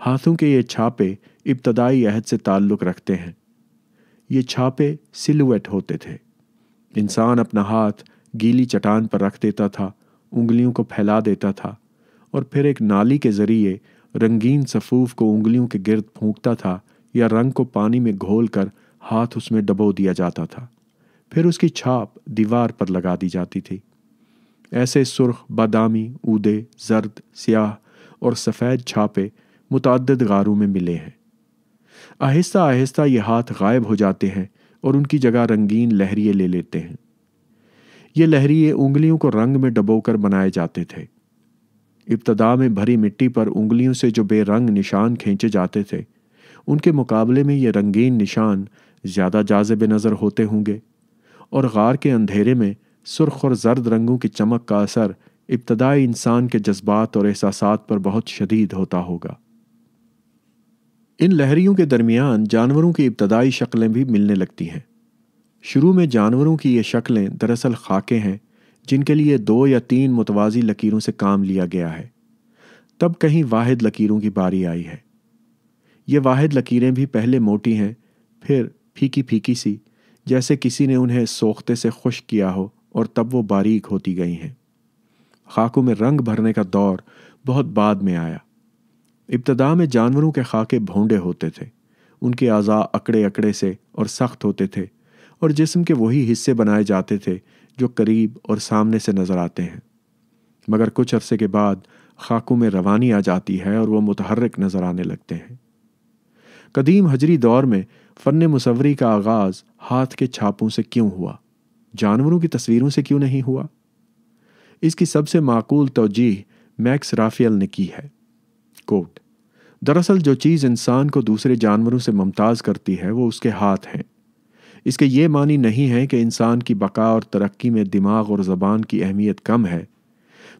ہاتھوں کے یہ چھاپے ابتدائی عہد سے تعلق رکھتے ہیں۔ یہ چھاپے سلویٹ ہوتے تھے۔ انسان اپنا ہاتھ گیلی چٹان پر رکھ دیتا تھا، انگلیوں کو پھیلا دیتا تھا اور پھر ایک نالی کے ذریعے رنگین صفوف کو انگلیوں کے گرد پھونکتا تھا یا رنگ کو پانی میں گھول کر ہاتھ اس میں ڈبو دیا جاتا تھا، پھر اس کی چھاپ دیوار پر لگا دی جاتی تھی۔ ایسے سرخ، بادامی، اودے، زرد، سیاہ اور سفید چھاپے متعدد غاروں میں ملے ہیں۔ آہستہ آہستہ یہ ہاتھ غائب ہو جاتے ہیں اور ان کی جگہ رنگین لہریے لے لیتے ہیں۔ یہ لہریے انگلیوں کو رنگ میں ڈبو کر بنائے جاتے تھے۔ ابتدا میں بھری مٹی پر انگلیوں سے جو بے رنگ نشان کھینچے جاتے تھے، ان کے مقابلے میں یہ رنگین نشان زیادہ جاذب نظر ہوتے ہوں گے، اور غار کے اندھیرے میں سرخ اور زرد رنگوں کی چمک کا اثر ابتدائی انسان کے جذبات اور احساسات پر بہت شدید ہوتا ہوگا۔ ان لہریوں کے درمیان جانوروں کی ابتدائی شکلیں بھی ملنے لگتی ہیں۔ شروع میں جانوروں کی یہ شکلیں دراصل خاکے ہیں جن کے لیے 2 یا 3 متوازی لکیروں سے کام لیا گیا ہے۔ تب کہیں واحد لکیروں کی باری آئی ہے۔ یہ واحد لکیریں بھی پہلے موٹی ہیں، پھر پھیکی پھیکی سی، جیسے کسی نے انہیں سوختے سے خشک کیا ہو، اور تب وہ باریک ہوتی گئی ہیں۔ خاکوں میں رنگ بھرنے کا دور بہت بعد میں آیا۔ ابتدا میں جانوروں کے خاکے بھونڈے ہوتے تھے، ان کے اعضاء اکڑے اکڑے سے اور سخت ہوتے تھے، اور جسم کے وہی حصے بنائے جاتے تھے جو قریب اور سامنے سے نظر آتے ہیں۔ مگر کچھ عرصے کے بعد خاکوں میں روانی آ جاتی ہے اور وہ متحرک نظر آنے لگتے ہیں۔ قدیم حجری دور میں فن مصوری کا آغاز ہاتھ کے چھاپوں سے کیوں ہوا؟ جانوروں کی تصویروں سے کیوں نہیں ہوا؟ اس کی سب سے معقول توجیہ میکس رافیل نے کی ہے۔ کوٹ: دراصل جو چیز انسان کو دوسرے جانوروں سے ممتاز کرتی ہے وہ اس کے ہاتھ ہیں۔ اس کے یہ معنی نہیں ہے کہ انسان کی بقا اور ترقی میں دماغ اور زبان کی اہمیت کم ہے،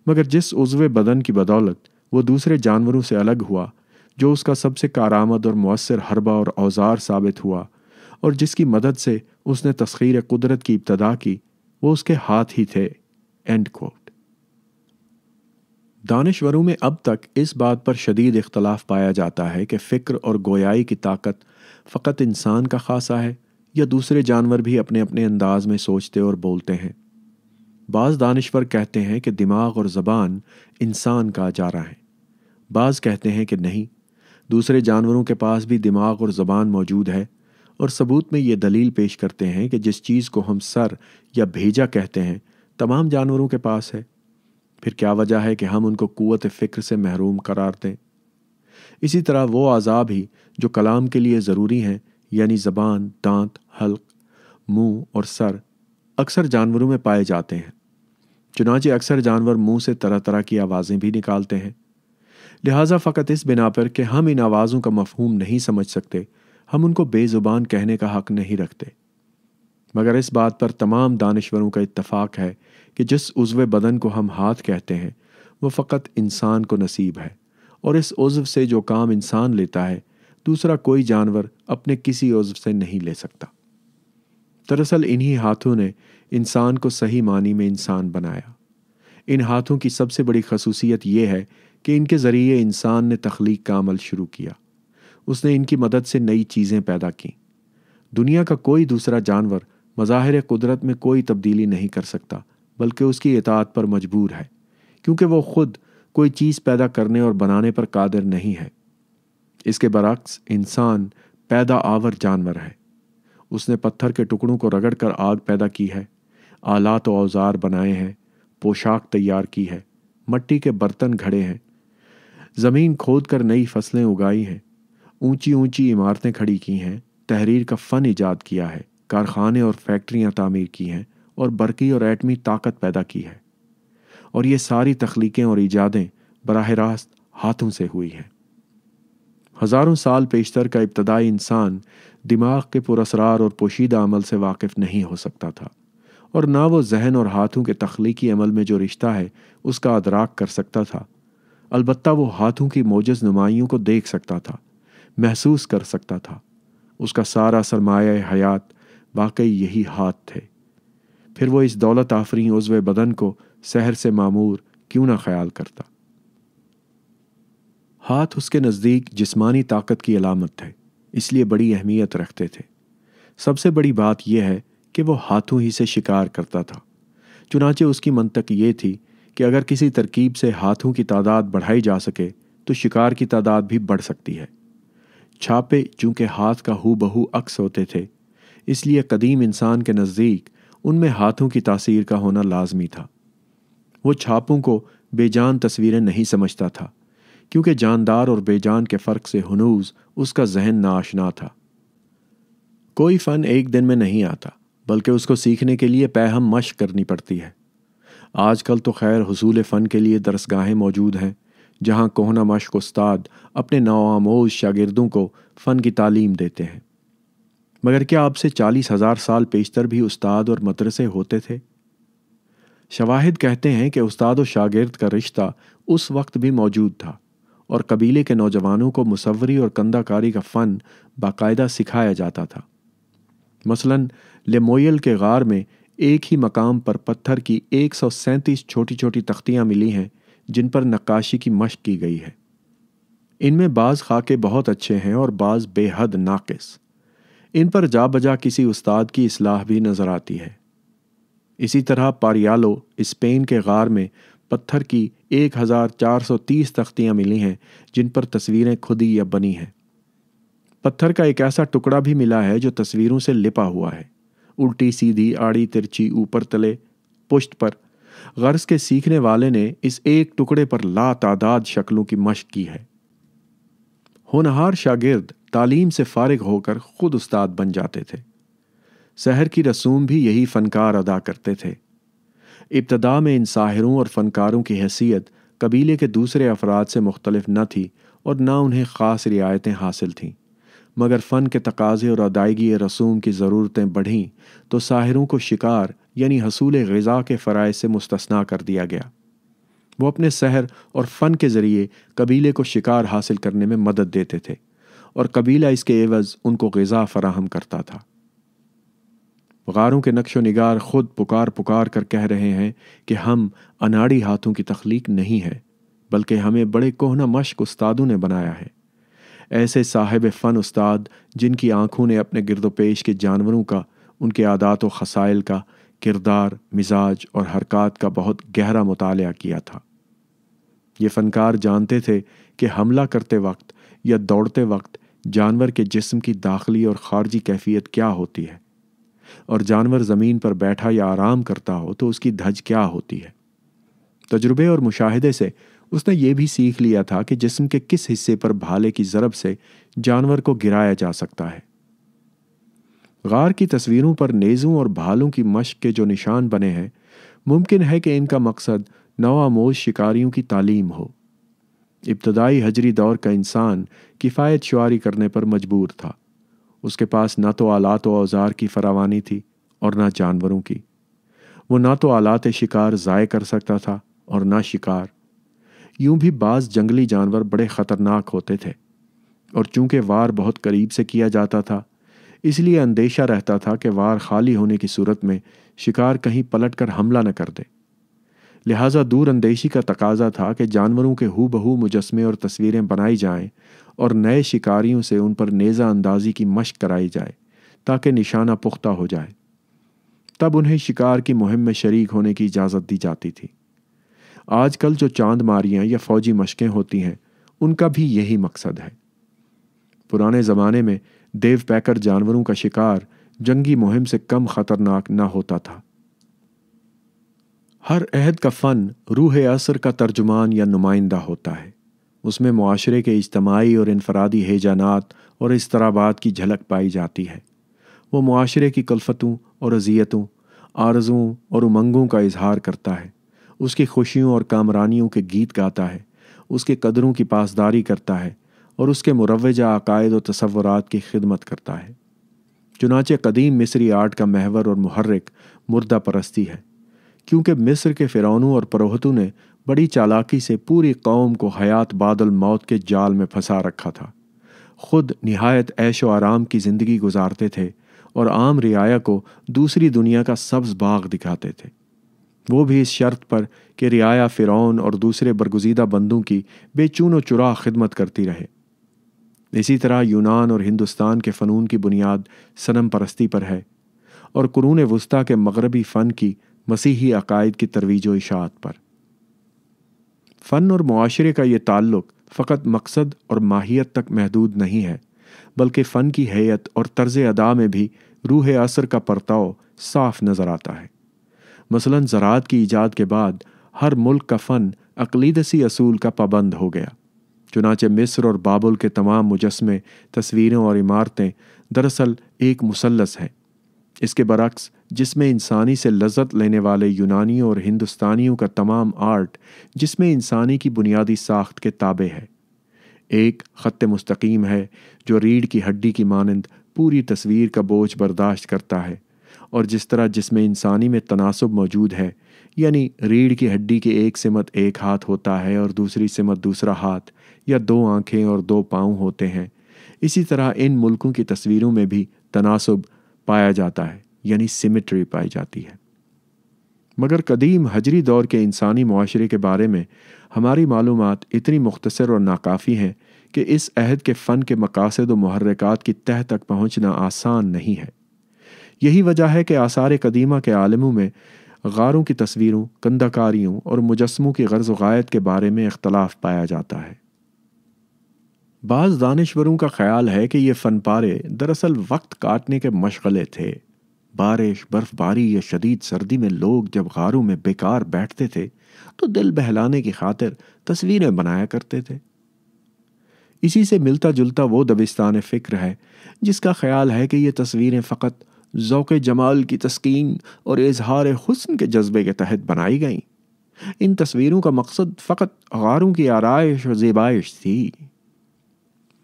مگر جس عضو بدن کی بدولت وہ دوسرے جانوروں سے الگ ہوا، جو اس کا سب سے کارآمد اور مؤثر حربہ اور اوزار ثابت ہوا، اور جس کی مدد سے اس نے تسخیر قدرت کی ابتدا کی، وہ اس کے ہاتھ ہی تھے۔ And quote. دانشوروں میں اب تک اس بات پر شدید اختلاف پایا جاتا ہے کہ فکر اور گویائی کی طاقت فقط انسان کا خاصہ ہے یا دوسرے جانور بھی اپنے اپنے انداز میں سوچتے اور بولتے ہیں۔ بعض دانشور کہتے ہیں کہ دماغ اور زبان انسان کا اجارہ ہیں، بعض کہتے ہیں کہ نہیں، دوسرے جانوروں کے پاس بھی دماغ اور زبان موجود ہے، اور ثبوت میں یہ دلیل پیش کرتے ہیں کہ جس چیز کو ہم سر یا بھیجا کہتے ہیں تمام جانوروں کے پاس ہے۔ پھر کیا وجہ ہے کہ ہم ان کو قوت فکر سے محروم قرار دیں؟ اسی طرح وہ اعضاء بھی جو کلام کے لیے ضروری ہیں، یعنی زبان، دانت، حلق، منہ اور سر، اکثر جانوروں میں پائے جاتے ہیں۔ چنانچہ اکثر جانور منہ سے طرح طرح کی آوازیں بھی نکالتے ہیں۔ لہٰذا فقط اس بنا پر کہ ہم ان آوازوں کا مفہوم نہیں سمجھ سکتے، ہم ان کو بے زبان کہنے کا حق نہیں رکھتے۔ مگر اس بات پر تمام دانشوروں کا اتفاق ہے کہ جس عضو بدن کو ہم ہاتھ کہتے ہیں وہ فقط انسان کو نصیب ہے، اور اس عضو سے جو کام انسان لیتا ہے دوسرا کوئی جانور اپنے کسی عضو سے نہیں لے سکتا۔ دراصل انہی ہاتھوں نے انسان کو صحیح معنی میں انسان بنایا۔ ان ہاتھوں کی سب سے بڑی خصوصیت یہ ہے کہ ان کے ذریعے انسان نے تخلیق کا عمل شروع کیا۔ اس نے ان کی مدد سے نئی چیزیں پیدا کیں۔ دنیا کا کوئی دوسرا جانور مظاہر قدرت میں کوئی تبدیلی نہیں کر سکتا، بلکہ اس کی اطاعت پر مجبور ہے، کیونکہ وہ خود کوئی چیز پیدا کرنے اور بنانے پر قادر نہیں ہے۔ اس کے برعکس انسان پیدا آور جانور ہے۔ اس نے پتھر کے ٹکڑوں کو رگڑ کر آگ پیدا کی ہے، آلات و اوزار بنائے ہیں، پوشاک تیار کی ہے، مٹی کے برتن گھڑے ہیں، زمین کھود کر نئی فصلیں اگائی ہیں، اونچی اونچی عمارتیں کھڑی کی ہیں، تحریر کا فن ایجاد کیا ہے، کارخانے اور فیکٹریاں تعمیر کی ہیں، اور برقی اور ایٹمی طاقت پیدا کی ہے۔ اور یہ ساری تخلیقیں اور ایجادیں براہ راست ہاتھوں سے ہوئی ہیں۔ ہزاروں سال پیشتر کا ابتدائی انسان دماغ کے پراسرار اور پوشیدہ عمل سے واقف نہیں ہو سکتا تھا، اور نہ وہ ذہن اور ہاتھوں کے تخلیقی عمل میں جو رشتہ ہے اس کا ادراک کر سکتا تھا۔ البتہ وہ ہاتھوں کی موجز نمائیوں کو دیکھ سکتا تھا، محسوس کر سکتا تھا۔ اس کا سارا سرمایہ حیات واقعی یہی ہاتھ تھے۔ پھر وہ اس دولت آفریں عضو بدن کو سحر سے معمور کیوں نہ خیال کرتا۔ ہاتھ اس کے نزدیک جسمانی طاقت کی علامت ہے، اس لیے بڑی اہمیت رکھتے تھے۔ سب سے بڑی بات یہ ہے کہ وہ ہاتھوں ہی سے شکار کرتا تھا۔ چنانچہ اس کی منطق یہ تھی کہ اگر کسی ترکیب سے ہاتھوں کی تعداد بڑھائی جا سکے تو شکار کی تعداد بھی بڑھ سکتی ہے۔ چھاپے چونکہ ہاتھ کا ہو بہو عکس ہوتے تھے، اس لیے قدیم انسان کے نزدیک ان میں ہاتھوں کی تاثیر کا ہونا لازمی تھا۔ وہ چھاپوں کو بے جان تصویریں نہیں سمجھتا تھا، کیونکہ جاندار اور بے جان کے فرق سے ہنوز اس کا ذہن ناآشنا تھا۔ کوئی فن ایک دن میں نہیں آتا، بلکہ اس کو سیکھنے کے لیے پیہم مشق کرنی پڑتی ہے۔ آج کل تو خیر حصول فن کے لیے درسگاہیں موجود ہیں، جہاں کہنہ مشق استاد اپنے نوآموز شاگردوں کو فن کی تعلیم دیتے ہیں۔ مگر کیا اب سے 40,000 سال پیشتر بھی استاد اور مدرسے ہوتے تھے؟ شواہد کہتے ہیں کہ استاد و شاگرد کا رشتہ اس وقت بھی موجود تھا، اور قبیلے کے نوجوانوں کو مصوری اور کندہ کاری کا فن باقاعدہ سکھایا جاتا تھا۔ مثلاً لیمویل کے غار میں ایک ہی مقام پر پتھر کی 137 چھوٹی چھوٹی تختیاں ملی ہیں جن پر نقاشی کی مشق کی گئی ہے۔ ان میں بعض خاکے بہت اچھے ہیں اور بعض بے حد ناقص۔ ان پر جا بجا کسی استاد کی اصلاح بھی نظر آتی ہے۔ اسی طرح پاریالو اسپین کے غار میں پتھر کی 1430 تختیاں ملی ہیں جن پر تصویریں کھدی یا بنی ہیں۔ پتھر کا ایک ایسا ٹکڑا بھی ملا ہے جو تصویروں سے لپا ہوا ہے، الٹی سیدھی آڑی ترچی اوپر تلے پشت پر۔ غرض کے سیکھنے والے نے اس ایک ٹکڑے پر لا تعداد شکلوں کی مشق کی ہے۔ ہونہار شاگرد تعلیم سے فارغ ہو کر خود استاد بن جاتے تھے۔ سحر کی رسوم بھی یہی فنکار ادا کرتے تھے۔ ابتدا میں ان ساحروں اور فنکاروں کی حیثیت قبیلے کے دوسرے افراد سے مختلف نہ تھی اور نہ انہیں خاص رعایتیں حاصل تھیں، مگر فن کے تقاضے اور ادائیگی رسوم کی ضرورتیں بڑھیں تو ساحروں کو شکار یعنی حصول غذا کے فرائض سے مستثنیٰ کر دیا گیا۔ وہ اپنے سحر اور فن کے ذریعے قبیلے کو شکار حاصل کرنے میں مدد دیتے تھے، اور قبیلہ اس کے عوض ان کو غذا فراہم کرتا تھا۔ غاروں کے نقش و نگار خود پکار پکار کر کہہ رہے ہیں کہ ہم اناڑی ہاتھوں کی تخلیق نہیں ہے، بلکہ ہمیں بڑے کہنہ مشق استادوں نے بنایا ہے۔ ایسے صاحب فن استاد جن کی آنکھوں نے اپنے گرد و پیش کے جانوروں کا، ان کے عادات و خصائل کا، کردار، مزاج اور حرکات کا بہت گہرا مطالعہ کیا تھا۔ یہ فنکار جانتے تھے کہ حملہ کرتے وقت یا دوڑتے وقت جانور کے جسم کی داخلی اور خارجی کیفیت کیا ہوتی ہے، اور جانور زمین پر بیٹھا یا آرام کرتا ہو تو اس کی دھج کیا ہوتی ہے۔ تجربے اور مشاہدے سے اس نے یہ بھی سیکھ لیا تھا کہ جسم کے کس حصے پر بھالے کی ضرب سے جانور کو گرایا جا سکتا ہے۔ غار کی تصویروں پر نیزوں اور بھالوں کی مشق کے جو نشان بنے ہیں، ممکن ہے کہ ان کا مقصد نوآموز شکاریوں کی تعلیم ہو۔ ابتدائی حجری دور کا انسان کفایت شعاری کرنے پر مجبور تھا۔ اس کے پاس نہ تو آلات و اوزار کی فراوانی تھی اور نہ جانوروں کی۔ وہ نہ تو آلات شکار ضائع کر سکتا تھا اور نہ شکار۔ یوں بھی بعض جنگلی جانور بڑے خطرناک ہوتے تھے، اور چونکہ وار بہت قریب سے کیا جاتا تھا، اس لیے اندیشہ رہتا تھا کہ وار خالی ہونے کی صورت میں شکار کہیں پلٹ کر حملہ نہ کر دے۔ لہٰذا دور اندیشی کا تقاضا تھا کہ جانوروں کے ہو بہو مجسمے اور تصویریں بنائی جائیں اور نئے شکاریوں سے ان پر نیزہ اندازی کی مشق کرائی جائے تاکہ نشانہ پختہ ہو جائے۔ تب انہیں شکار کی مہم میں شریک ہونے کی اجازت دی جاتی تھی۔ آج کل جو چاند ماریاں یا فوجی مشقیں ہوتی ہیں، ان کا بھی یہی مقصد ہے۔ پرانے زمانے میں دیو پیکر جانوروں کا شکار جنگی مہم سے کم خطرناک نہ ہوتا تھا۔ ہر عہد کا فن روح عصر کا ترجمان یا نمائندہ ہوتا ہے۔ اس میں معاشرے کے اجتماعی اور انفرادی ہیجانات اور اضطرابات کی جھلک پائی جاتی ہے۔ وہ معاشرے کی کلفتوں اور اذیتوں، آرزوؤں اور امنگوں کا اظہار کرتا ہے، اس کی خوشیوں اور کامرانیوں کے گیت گاتا ہے، اس کے قدروں کی پاسداری کرتا ہے اور اس کے مروجہ عقائد و تصورات کی خدمت کرتا ہے۔ چنانچہ قدیم مصری آرٹ کا محور اور محرک مردہ پرستی ہے، کیونکہ مصر کے فرعونوں اور پروہتوں نے بڑی چالاکی سے پوری قوم کو حیات بعد الموت کے جال میں پھنسا رکھا تھا۔ خود نہایت عیش و آرام کی زندگی گزارتے تھے اور عام رعایا کو دوسری دنیا کا سبز باغ دکھاتے تھے، وہ بھی اس شرط پر کہ رعایا فرعون اور دوسرے برگزیدہ بندوں کی بے چون و چرا خدمت کرتی رہے۔ اسی طرح یونان اور ہندوستان کے فنون کی بنیاد صنم پرستی پر ہے، اور قرون وسطیٰ کے مغربی فن کی مسیحی عقائد کی ترویج و اشاعت پر۔ فن اور معاشرے کا یہ تعلق فقط مقصد اور ماہیت تک محدود نہیں ہے، بلکہ فن کی حیت اور طرز ادا میں بھی روح عصر کا پرتاؤ صاف نظر آتا ہے۔ مثلاً زراعت کی ایجاد کے بعد ہر ملک کا فن اقلیدسی اصول کا پابند ہو گیا۔ چنانچہ مصر اور بابل کے تمام مجسمے، تصویریں اور عمارتیں دراصل ایک مثلث ہیں۔ اس کے برعکس جس میں انسانی سے لذت لینے والے یونانیوں اور ہندوستانیوں کا تمام آرٹ جس میں انسانی کی بنیادی ساخت کے تابع ہے۔ ایک خط مستقیم ہے جو ریڑھ کی ہڈی کی مانند پوری تصویر کا بوجھ برداشت کرتا ہے، اور جس طرح جس میں انسانی میں تناسب موجود ہے، یعنی ریڑھ کی ہڈی کی ایک سمت ایک ہاتھ ہوتا ہے اور دوسری سمت دوسرا ہاتھ، یا دو آنکھیں اور دو پاؤں ہوتے ہیں، اسی طرح ان ملکوں کی تصویروں میں بھی تناسب پایا جاتا ہے، یعنی سیمیٹری پائی جاتی ہے۔ مگر قدیم حجری دور کے انسانی معاشرے کے بارے میں ہماری معلومات اتنی مختصر اور ناکافی ہیں کہ اس عہد کے فن کے مقاصد و محرکات کی تہ تک پہنچنا آسان نہیں ہے۔ یہی وجہ ہے کہ آثار قدیمہ کے عالموں میں غاروں کی تصویروں، کندہ-کاریوں اور مجسموں کی غرض و غایت کے بارے میں اختلاف پایا جاتا ہے۔ بعض دانشوروں کا خیال ہے کہ یہ فن پارے دراصل وقت کاٹنے کے مشغلے تھے۔ بارش، برف باری یا شدید سردی میں لوگ جب غاروں میں بیکار بیٹھتے تھے تو دل بہلانے کی خاطر تصویریں بنایا کرتے تھے۔ اسی سے ملتا جلتا وہ دبستان فکر ہے جس کا خیال ہے کہ یہ تصویریں فقط ذوق جمال کی تسکین اور اظہار حسن کے جذبے کے تحت بنائی گئیں۔ ان تصویروں کا مقصد فقط غاروں کی آرائش و زیبائش تھی۔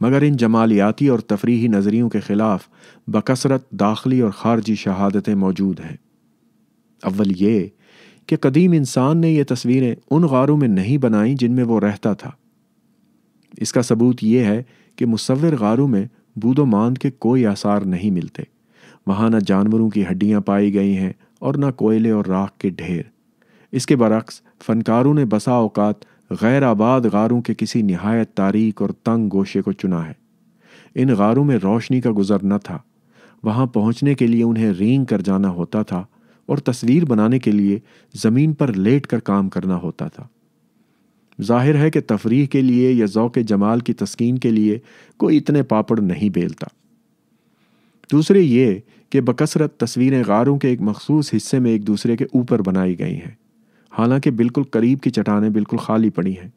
مگر ان جمالیاتی اور تفریحی نظریوں کے خلاف بکثرت داخلی اور خارجی شہادتیں موجود ہیں۔ اول یہ کہ قدیم انسان نے یہ تصویریں ان غاروں میں نہیں بنائیں جن میں وہ رہتا تھا۔ اس کا ثبوت یہ ہے کہ مصور غاروں میں بود و ماند کے کوئی آثار نہیں ملتے۔ وہاں نہ جانوروں کی ہڈیاں پائی گئی ہیں اور نہ کوئلے اور راکھ کے ڈھیر۔ اس کے برعکس فنکاروں نے بسا اوقات غیر آباد غاروں کے کسی نہایت تاریک اور تنگ گوشے کو چنا ہے۔ ان غاروں میں روشنی کا گزر نہ تھا۔ وہاں پہنچنے کے لیے انہیں رینگ کر جانا ہوتا تھا اور تصویر بنانے کے لیے زمین پر لیٹ کر کام کرنا ہوتا تھا۔ ظاہر ہے کہ تفریح کے لیے یا ذوق جمال کی تسکین کے لیے کوئی اتنے پاپڑ نہیں بیلتا۔ دوسرے یہ کہ بکثرت تصویریں غاروں کے ایک مخصوص حصے میں ایک دوسرے کے اوپر بنائی گئی ہیں، حالانکہ بالکل قریب کی چٹانیں بالکل خالی پڑی ہیں۔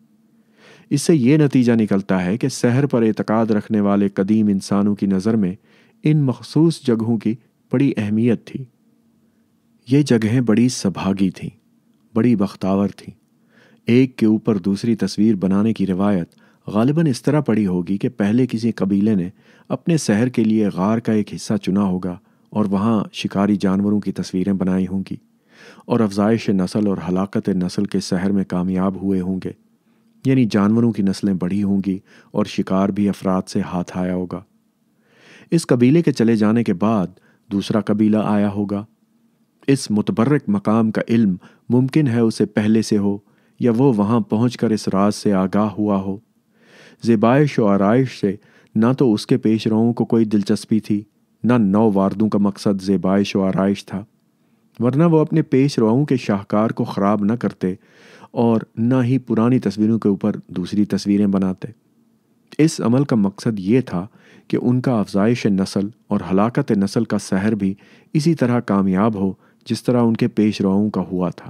اس سے یہ نتیجہ نکلتا ہے کہ سحر پر اعتقاد رکھنے والے قدیم انسانوں کی نظر میں ان مخصوص جگہوں کی بڑی اہمیت تھی۔ یہ جگہیں بڑی سبھاگی تھیں، بڑی بختاور تھیں۔ ایک کے اوپر دوسری تصویر بنانے کی روایت غالباً اس طرح پڑی ہوگی کہ پہلے کسی قبیلے نے اپنے سحر کے لیے غار کا ایک حصہ چنا ہوگا اور وہاں شکاری جانوروں کی تصویریں بنائی ہوں گی، اور افزائش نسل اور ہلاکت نسل کے سحر میں کامیاب ہوئے ہوں گے، یعنی جانوروں کی نسلیں بڑھی ہوں گی اور شکار بھی افراد سے ہاتھ آیا ہوگا۔ اس قبیلے کے چلے جانے کے بعد دوسرا قبیلہ آیا ہوگا۔ اس متبرک مقام کا علم ممکن ہے اسے پہلے سے ہو، یا وہ وہاں پہنچ کر اس راز سے آگاہ ہوا ہو۔ زیبائش و آرائش سے نہ تو اس کے پیش روؤں کو کوئی دلچسپی تھی، نہ نو واردوں کا مقصد زیبائش و آرائش تھا، ورنہ وہ اپنے پیش روؤں کے شاہکار کو خراب نہ کرتے اور نہ ہی پرانی تصویروں کے اوپر دوسری تصویریں بناتے۔ اس عمل کا مقصد یہ تھا کہ ان کا افزائش نسل اور ہلاکت نسل کا سحر بھی اسی طرح کامیاب ہو جس طرح ان کے پیش روؤں کا ہوا تھا۔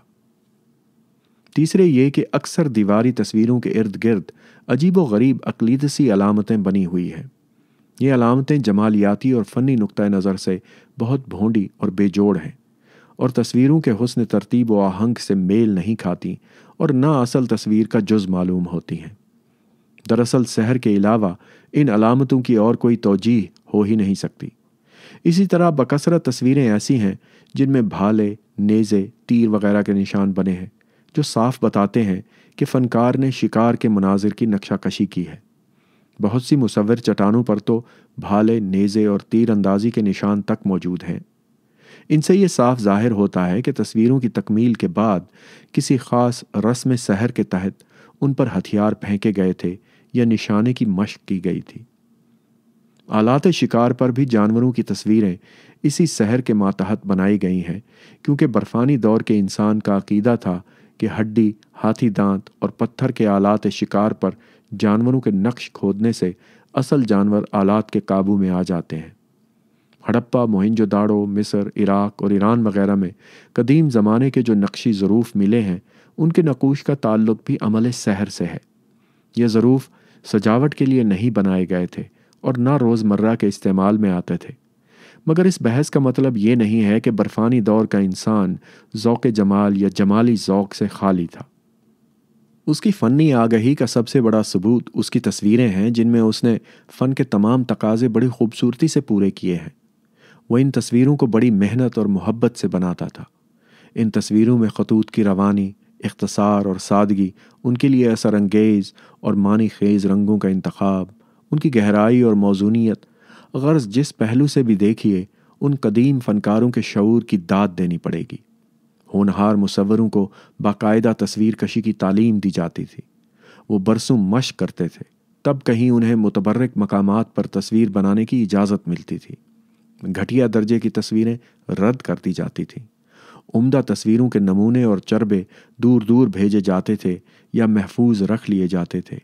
تیسرے یہ کہ اکثر دیواری تصویروں کے ارد گرد عجیب و غریب اقلیدسی علامتیں بنی ہوئی ہیں۔ یہ علامتیں جمالیاتی اور فنی نقطہ نظر سے بہت بھونڈی اور بے جوڑ ہیں، اور تصویروں کے حسن ترتیب و آہنگ سے میل نہیں کھاتی اور نہ اصل تصویر کا جز معلوم ہوتی ہیں۔ دراصل سحر کے علاوہ ان علامتوں کی اور کوئی توجیہ ہو ہی نہیں سکتی۔ اسی طرح بکثرت تصویریں ایسی ہیں جن میں بھالے، نیزے، تیر وغیرہ کے نشان بنے ہیں، جو صاف بتاتے ہیں کہ فنکار نے شکار کے مناظر کی نقشہ کشی کی ہے۔ بہت سی مصور چٹانوں پر تو بھالے، نیزے اور تیر اندازی کے نشان تک موجود ہیں۔ ان سے یہ صاف ظاہر ہوتا ہے کہ تصویروں کی تکمیل کے بعد کسی خاص رسم سحر کے تحت ان پر ہتھیار پھینکے گئے تھے یا نشانے کی مشق کی گئی تھی۔ آلات شکار پر بھی جانوروں کی تصویریں اسی سحر کے ماتحت بنائی گئی ہیں، کیونکہ برفانی دور کے انسان کا عقیدہ تھا کہ ہڈی، ہاتھی دانت اور پتھر کے آلات شکار پر جانوروں کے نقش کھودنے سے اصل جانور آلات کے قابو میں آ جاتے ہیں۔ ہڑپا، موہنجو داڑو، مصر، عراق اور ایران وغیرہ میں قدیم زمانے کے جو نقشی ظروف ملے ہیں، ان کے نقوش کا تعلق بھی عمل سحر سے ہے۔ یہ ظروف سجاوٹ کے لیے نہیں بنائے گئے تھے اور نہ روزمرہ کے استعمال میں آتے تھے، مگر اس بحث کا مطلب یہ نہیں ہے کہ برفانی دور کا انسان ذوق جمال یا جمالی ذوق سے خالی تھا۔ اس کی فنی آگہی کا سب سے بڑا ثبوت اس کی تصویریں ہیں، جن میں اس نے فن کے تمام تقاضے بڑی خوبصورتی سے پورے کیے ہیں۔ وہ ان تصویروں کو بڑی محنت اور محبت سے بناتا تھا۔ ان تصویروں میں خطوط کی روانی، اختصار اور سادگی، ان کے لیے اثر انگیز اور معنی خیز رنگوں کا انتخاب، ان کی گہرائی اور موزونیت، غرض جس پہلو سے بھی دیکھیے ان قدیم فنکاروں کے شعور کی داد دینی پڑے گی۔ ہونہار مصوروں کو باقاعدہ تصویر کشی کی تعلیم دی جاتی تھی۔ وہ برسوں مشق کرتے تھے، تب کہیں انہیں متبرک مقامات پر تصویر بنانے کی اجازت ملتی تھی۔ گھٹیا درجے کی تصویریں رد کر دی جاتی تھیں۔ عمدہ تصویروں کے نمونے اور چربے دور دور بھیجے جاتے تھے یا محفوظ رکھ لیے جاتے تھے۔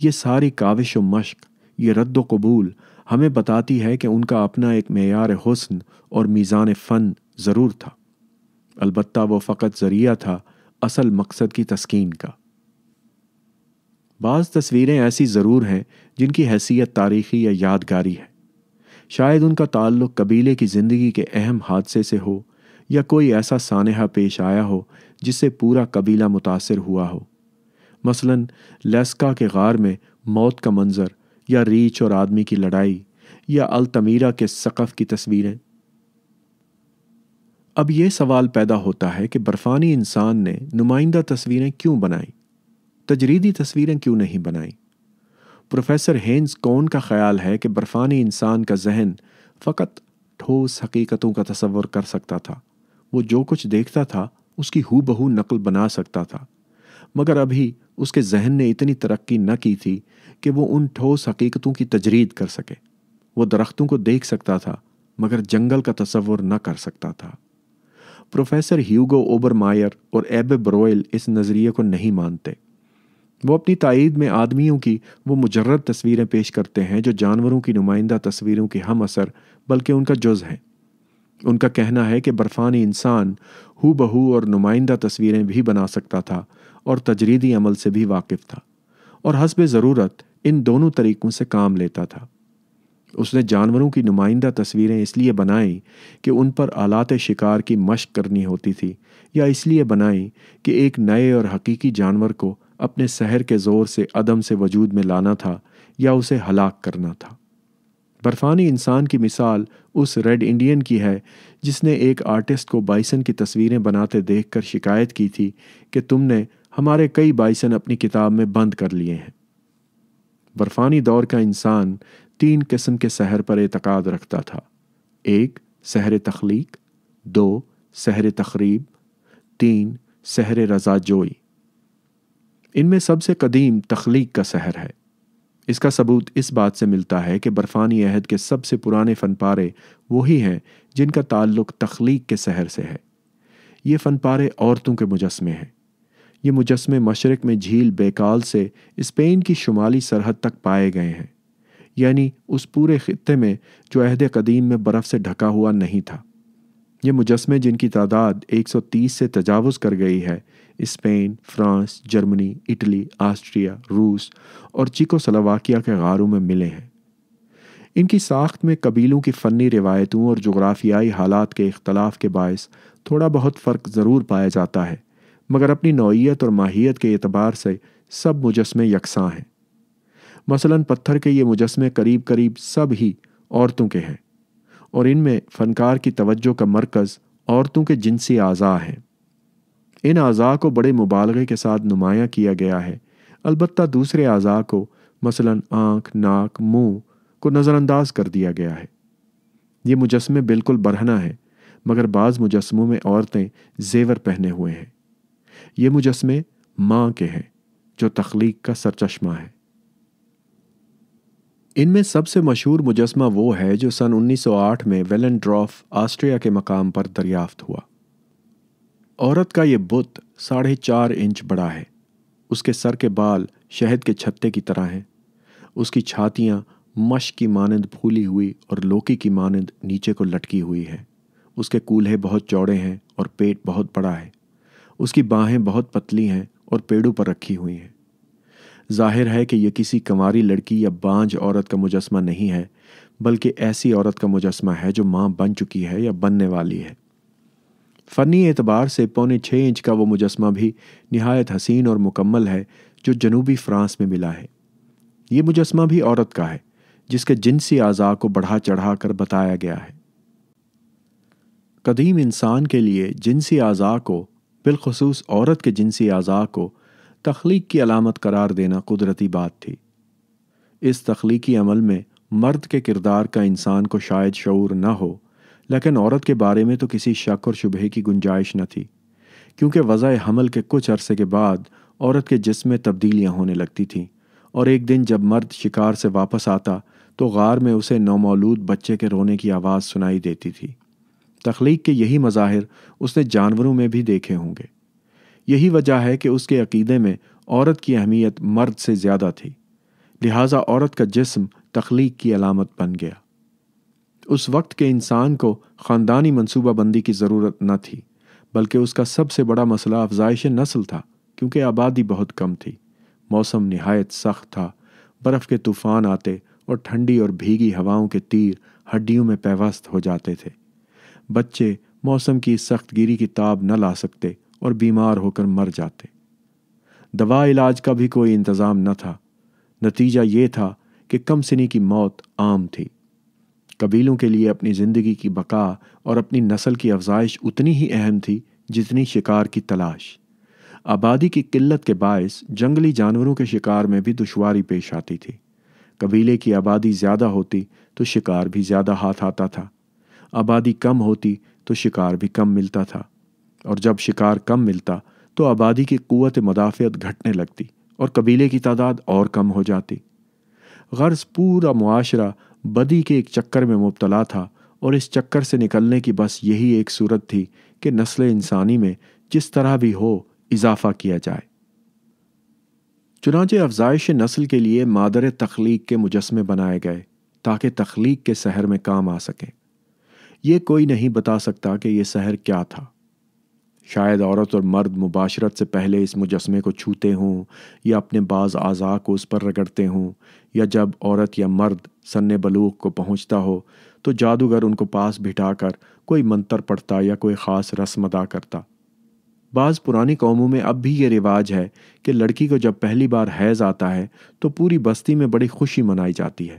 یہ ساری کاوش و مشق، یہ رد و قبول ہمیں بتاتی ہے کہ ان کا اپنا ایک معیار حسن اور میزان فن ضرور تھا، البتہ وہ فقط ذریعہ تھا اصل مقصد کی تسکین کا۔ بعض تصویریں ایسی ضرور ہیں جن کی حیثیت تاریخی یا یادگاری ہے۔ شاید ان کا تعلق قبیلے کی زندگی کے اہم حادثے سے ہو، یا کوئی ایسا سانحہ پیش آیا ہو جس سے پورا قبیلہ متاثر ہوا ہو۔ مثلاً لیسکا کے غار میں موت کا منظر، یا ریچھ اور آدمی کی لڑائی، یا التمیرا کے سقف کی تصویریں۔ اب یہ سوال پیدا ہوتا ہے کہ برفانی انسان نے نمائندہ تصویریں کیوں بنائیں؟ تجریدی تصویریں کیوں نہیں بنائیں؟ پروفیسر ہینز کون کا خیال ہے کہ برفانی انسان کا ذہن فقط ٹھوس حقیقتوں کا تصور کر سکتا تھا۔ وہ جو کچھ دیکھتا تھا اس کی ہو بہو نقل بنا سکتا تھا، مگر ابھی اس کے ذہن نے اتنی ترقی نہ کی تھی کہ وہ ان ٹھوس حقیقتوں کی تجرید کر سکے۔ وہ درختوں کو دیکھ سکتا تھا مگر جنگل کا تصور نہ کر سکتا تھا۔ پروفیسر ہیوگو اوبر مائر اور ایبے بروئل اس نظریے کو نہیں مانتے۔ وہ اپنی تائید میں آدمیوں کی وہ مجرد تصویریں پیش کرتے ہیں جو جانوروں کی نمائندہ تصویروں کے ہم اثر بلکہ ان کا جز ہیں۔ ان کا کہنا ہے کہ برفانی انسان ہو بہو اور نمائندہ تصویریں بھی بنا سکتا تھا اور تجریدی عمل سے بھی واقف تھا، اور حسب ضرورت ان دونوں طریقوں سے کام لیتا تھا۔ اس نے جانوروں کی نمائندہ تصویریں اس لیے بنائیں کہ ان پر آلات شکار کی مشق کرنی ہوتی تھی، یا اس لیے بنائیں کہ ایک نئے اور حقیقی جانور کو اپنے سحر کے زور سے عدم سے وجود میں لانا تھا یا اسے ہلاک کرنا تھا۔ برفانی انسان کی مثال اس ریڈ انڈین کی ہے جس نے ایک آرٹسٹ کو بائسن کی تصویریں بناتے دیکھ کر شکایت کی تھی کہ تم نے ہمارے کئی بائسن اپنی کتاب میں بند کر لیے ہیں۔ برفانی دور کا انسان 3 قسم کے سحر پر اعتقاد رکھتا تھا: 1 سحر تخلیق، 2 سحر تخریب، 3 سحر رضا جوئی۔ ان میں سب سے قدیم تخلیق کا سحر ہے۔ اس کا ثبوت اس بات سے ملتا ہے کہ برفانی عہد کے سب سے پرانے فن پارے وہی ہیں جن کا تعلق تخلیق کے سحر سے ہے۔ یہ فن پارے عورتوں کے مجسمے ہیں۔ یہ مجسمے مشرق میں جھیل بیکال سے اسپین کی شمالی سرحد تک پائے گئے ہیں، یعنی اس پورے خطے میں جو عہد قدیم میں برف سے ڈھکا ہوا نہیں تھا۔ یہ مجسمے جن کی تعداد 130 سے تجاوز کر گئی ہے، Spain, France, Germany, Italy, Austria, روس اور چیکوسلواکیہ کے غاروں میں ملے ہیں۔ ان کی ساخت میں قبیلوں کی فنی روایتوں اور جغرافیائی حالات کے اختلاف کے باعث تھوڑا بہت فرق ضرور پایا جاتا ہے، مگر اپنی نوعیت اور ماہیت کے اعتبار سے سب مجسمے یکساں ہیں۔ مثلاً پتھر کے یہ مجسمے قریب قریب سب ہی عورتوں کے ہیں، اور ان میں فنکار کی توجہ کا مرکز عورتوں کے جنسی اعضاء ہیں۔ ان اعضاء کو بڑے مبالغے کے ساتھ نمایاں کیا گیا ہے، البتہ دوسرے اعضاء کو مثلاً آنکھ، ناک، منہ کو نظر انداز کر دیا گیا ہے۔ یہ مجسمے بالکل برہنہ ہیں، مگر بعض مجسموں میں عورتیں زیور پہنے ہوئے ہیں۔ یہ مجسمے ماں کے ہیں جو تخلیق کا سرچشمہ ہے۔ ان میں سب سے مشہور مجسمہ وہ ہے جو سن 1908 میں ویلنڈورف، آسٹریا کے مقام پر دریافت ہوا۔ عورت کا یہ بت 4.5 انچ بڑا ہے۔ اس کے سر کے بال شہد کے چھتے کی طرح ہیں۔ اس کی چھاتیاں مشق کی مانند پھولی ہوئی اور لوکی کی مانند نیچے کو لٹکی ہوئی ہیں۔ اس کے کولہے بہت چوڑے ہیں اور پیٹ بہت بڑا ہے۔ اس کی باہیں بہت پتلی ہیں اور پیڑوں پر رکھی ہوئی ہیں۔ ظاہر ہے کہ یہ کسی کنواری لڑکی یا بانجھ عورت کا مجسمہ نہیں ہے، بلکہ ایسی عورت کا مجسمہ ہے جو ماں بن چکی ہے یا بننے والی ہے۔ فنی اعتبار سے 5.25 انچ کا وہ مجسمہ بھی نہایت حسین اور مکمل ہے جو جنوبی فرانس میں ملا ہے۔ یہ مجسمہ بھی عورت کا ہے، جس کے جنسی اعضاء کو بڑھا چڑھا کر بتایا گیا ہے۔ قدیم انسان کے لیے جنسی اعضاء کو، بالخصوص عورت کے جنسی اعضاء کو، تخلیق کی علامت قرار دینا قدرتی بات تھی۔ اس تخلیقی عمل میں مرد کے کردار کا انسان کو شاید شعور نہ ہو، لیکن عورت کے بارے میں تو کسی شک اور شبہے کی گنجائش نہ تھی، کیونکہ وضع حمل کے کچھ عرصے کے بعد عورت کے جسم میں تبدیلیاں ہونے لگتی تھیں، اور ایک دن جب مرد شکار سے واپس آتا تو غار میں اسے نومولود بچے کے رونے کی آواز سنائی دیتی تھی۔ تخلیق کے یہی مظاہر اس نے جانوروں میں بھی دیکھے ہوں گے۔ یہی وجہ ہے کہ اس کے عقیدے میں عورت کی اہمیت مرد سے زیادہ تھی، لہٰذا عورت کا جسم تخلیق کی علامت بن گیا۔ اس وقت کے انسان کو خاندانی منصوبہ بندی کی ضرورت نہ تھی، بلکہ اس کا سب سے بڑا مسئلہ افزائش نسل تھا، کیونکہ آبادی بہت کم تھی، موسم نہایت سخت تھا، برف کے طوفان آتے اور ٹھنڈی اور بھیگی ہواؤں کے تیر ہڈیوں میں پیوست ہو جاتے تھے۔ بچے موسم کی سخت گیری کی تاب نہ لا سکتے اور بیمار ہو کر مر جاتے۔ دوا علاج کا بھی کوئی انتظام نہ تھا۔ نتیجہ یہ تھا کہ کم سنی کی موت عام تھی۔ قبیلوں کے لیے اپنی زندگی کی بقا اور اپنی نسل کی افزائش اتنی ہی اہم تھی جتنی شکار کی تلاش۔ آبادی کی قلت کے باعث جنگلی جانوروں کے شکار میں بھی دشواری پیش آتی تھی۔ قبیلے کی آبادی زیادہ ہوتی تو شکار بھی زیادہ ہاتھ آتا تھا، آبادی کم ہوتی تو شکار بھی کم ملتا تھا، اور جب شکار کم ملتا تو آبادی کی قوت مدافعت گھٹنے لگتی اور قبیلے کی تعداد اور کم ہو جاتی۔ غرض پورا معاشرہ بدی کے ایک چکر میں مبتلا تھا، اور اس چکر سے نکلنے کی بس یہی ایک صورت تھی کہ نسل انسانی میں جس طرح بھی ہو اضافہ کیا جائے۔ چنانچہ افزائش نسل کے لیے مادر تخلیق کے مجسمے بنائے گئے تاکہ تخلیق کے سحر میں کام آ سکیں۔ یہ کوئی نہیں بتا سکتا کہ یہ سحر کیا تھا۔ شاید عورت اور مرد مباشرت سے پہلے اس مجسمے کو چھوتے ہوں یا اپنے بعض اعضاء کو اس پر رگڑتے ہوں، یا جب عورت یا مرد سن بلوغ کو پہنچتا ہو تو جادوگر ان کو پاس بٹھا کر کوئی منتر پڑھتا یا کوئی خاص رسم ادا کرتا۔ بعض پرانی قوموں میں اب بھی یہ رواج ہے کہ لڑکی کو جب پہلی بار حیض آتا ہے تو پوری بستی میں بڑی خوشی منائی جاتی ہے۔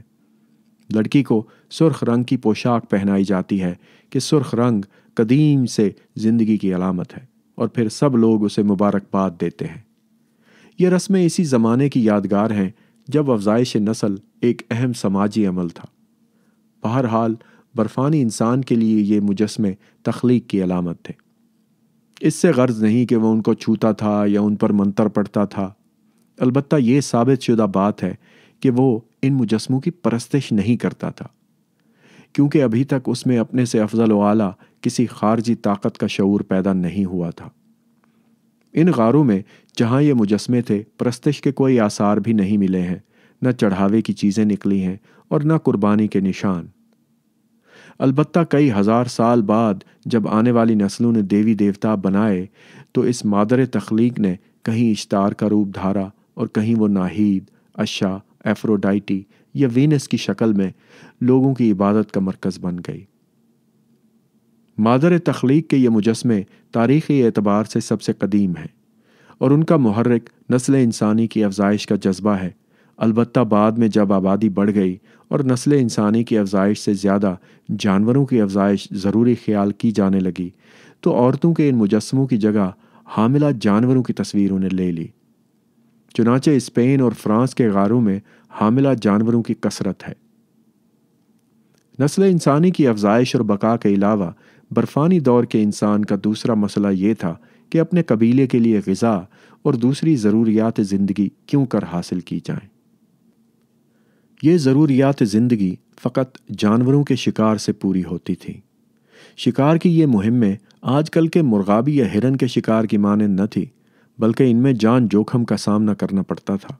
لڑکی کو سرخ رنگ کی پوشاک پہنائی جاتی ہے کہ سرخ رنگ قدیم سے زندگی کی علامت ہے، اور پھر سب لوگ اسے مبارکباد دیتے ہیں۔ یہ رسمیں اسی زمانے کی یادگار ہیں جب افزائش نسل ایک اہم سماجی عمل تھا۔ بہرحال برفانی انسان کے لیے یہ مجسمے تخلیق کی علامت تھے۔ اس سے غرض نہیں کہ وہ ان کو چھوتا تھا یا ان پر منتر پڑتا تھا، البتہ یہ ثابت شدہ بات ہے کہ وہ ان مجسموں کی پرستش نہیں کرتا تھا، کیونکہ ابھی تک اس میں اپنے سے افضل و اعلیٰ کسی خارجی طاقت کا شعور پیدا نہیں ہوا تھا۔ ان غاروں میں جہاں یہ مجسمے تھے، پرستش کے کوئی آثار بھی نہیں ملے ہیں، نہ چڑھاوے کی چیزیں نکلی ہیں اور نہ قربانی کے نشان۔ البتہ کئی ہزار سال بعد جب آنے والی نسلوں نے دیوی دیوتا بنائے تو اس مادر تخلیق نے کہیں اشتار کا روپ دھارا اور کہیں وہ ناہید، اشا، ایفروڈائٹی یا وینس کی شکل میں لوگوں کی عبادت کا مرکز بن گئی۔ مادر تخلیق کے یہ مجسمے تاریخی اعتبار سے سب سے قدیم ہیں اور ان کا محرک نسل انسانی کی افزائش کا جذبہ ہے۔ البتہ بعد میں جب آبادی بڑھ گئی اور نسل انسانی کی افزائش سے زیادہ جانوروں کی افزائش ضروری خیال کی جانے لگی تو عورتوں کے ان مجسموں کی جگہ حاملہ جانوروں کی تصویروں نے لے لی۔ چنانچہ اسپین اور فرانس کے غاروں میں حاملہ جانوروں کی کثرت ہے۔ نسل انسانی کی افزائش اور بقا کے علاوہ برفانی دور کے انسان کا دوسرا مسئلہ یہ تھا کہ اپنے قبیلے کے لیے غذا اور دوسری ضروریات زندگی کیوں کر حاصل کی جائیں۔ یہ ضروریات زندگی فقط جانوروں کے شکار سے پوری ہوتی تھی۔ شکار کی یہ مہمیں آج کل کے مرغابی یا ہرن کے شکار کی مانند نہ تھی، بلکہ ان میں جان جوخم کا سامنا کرنا پڑتا تھا۔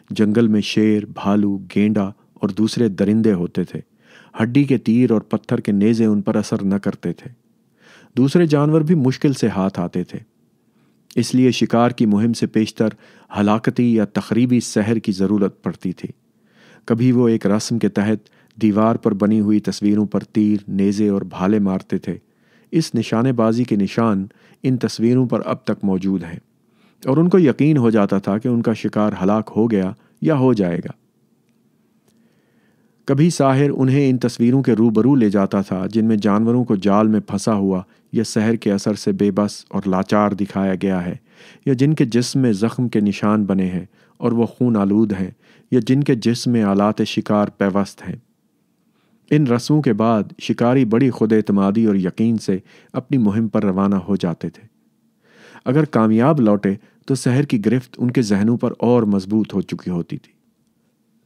جنگل میں شیر، بھالو، گینڈا اور دوسرے درندے ہوتے تھے۔ ہڈی کے تیر اور پتھر کے نیزے ان پر اثر نہ کرتے تھے۔ دوسرے جانور بھی مشکل سے ہاتھ آتے تھے۔ اس لیے شکار کی مہم سے پیشتر ہلاکتی یا تخریبی سحر کی ضرورت پڑتی تھی۔ کبھی وہ ایک رسم کے تحت دیوار پر بنی ہوئی تصویروں پر تیر، نیزے اور بھالے مارتے تھے۔ اس نشانے بازی کے نشان ان تصویروں پر اب تک موجود ہیں اور ان کو یقین ہو جاتا تھا کہ ان کا شکار ہلاک ہو گیا یا ہو جائے گا۔ کبھی ساحر انہیں ان تصویروں کے روبرو لے جاتا تھا جن میں جانوروں کو جال میں پھنسا ہوا یا سحر کے اثر سے بے بس اور لاچار دکھایا گیا ہے، یا جن کے جسم میں زخم کے نشان بنے ہیں اور وہ خون آلود ہیں، یا جن کے جسم میں آلات شکار پیوست ہیں۔ ان رسموں کے بعد شکاری بڑی خود اعتمادی اور یقین سے اپنی مہم پر روانہ ہو جاتے تھے۔ اگر کامیاب لوٹے تو سحر کی گرفت ان کے ذہنوں پر اور مضبوط ہو چکی ہوتی تھی۔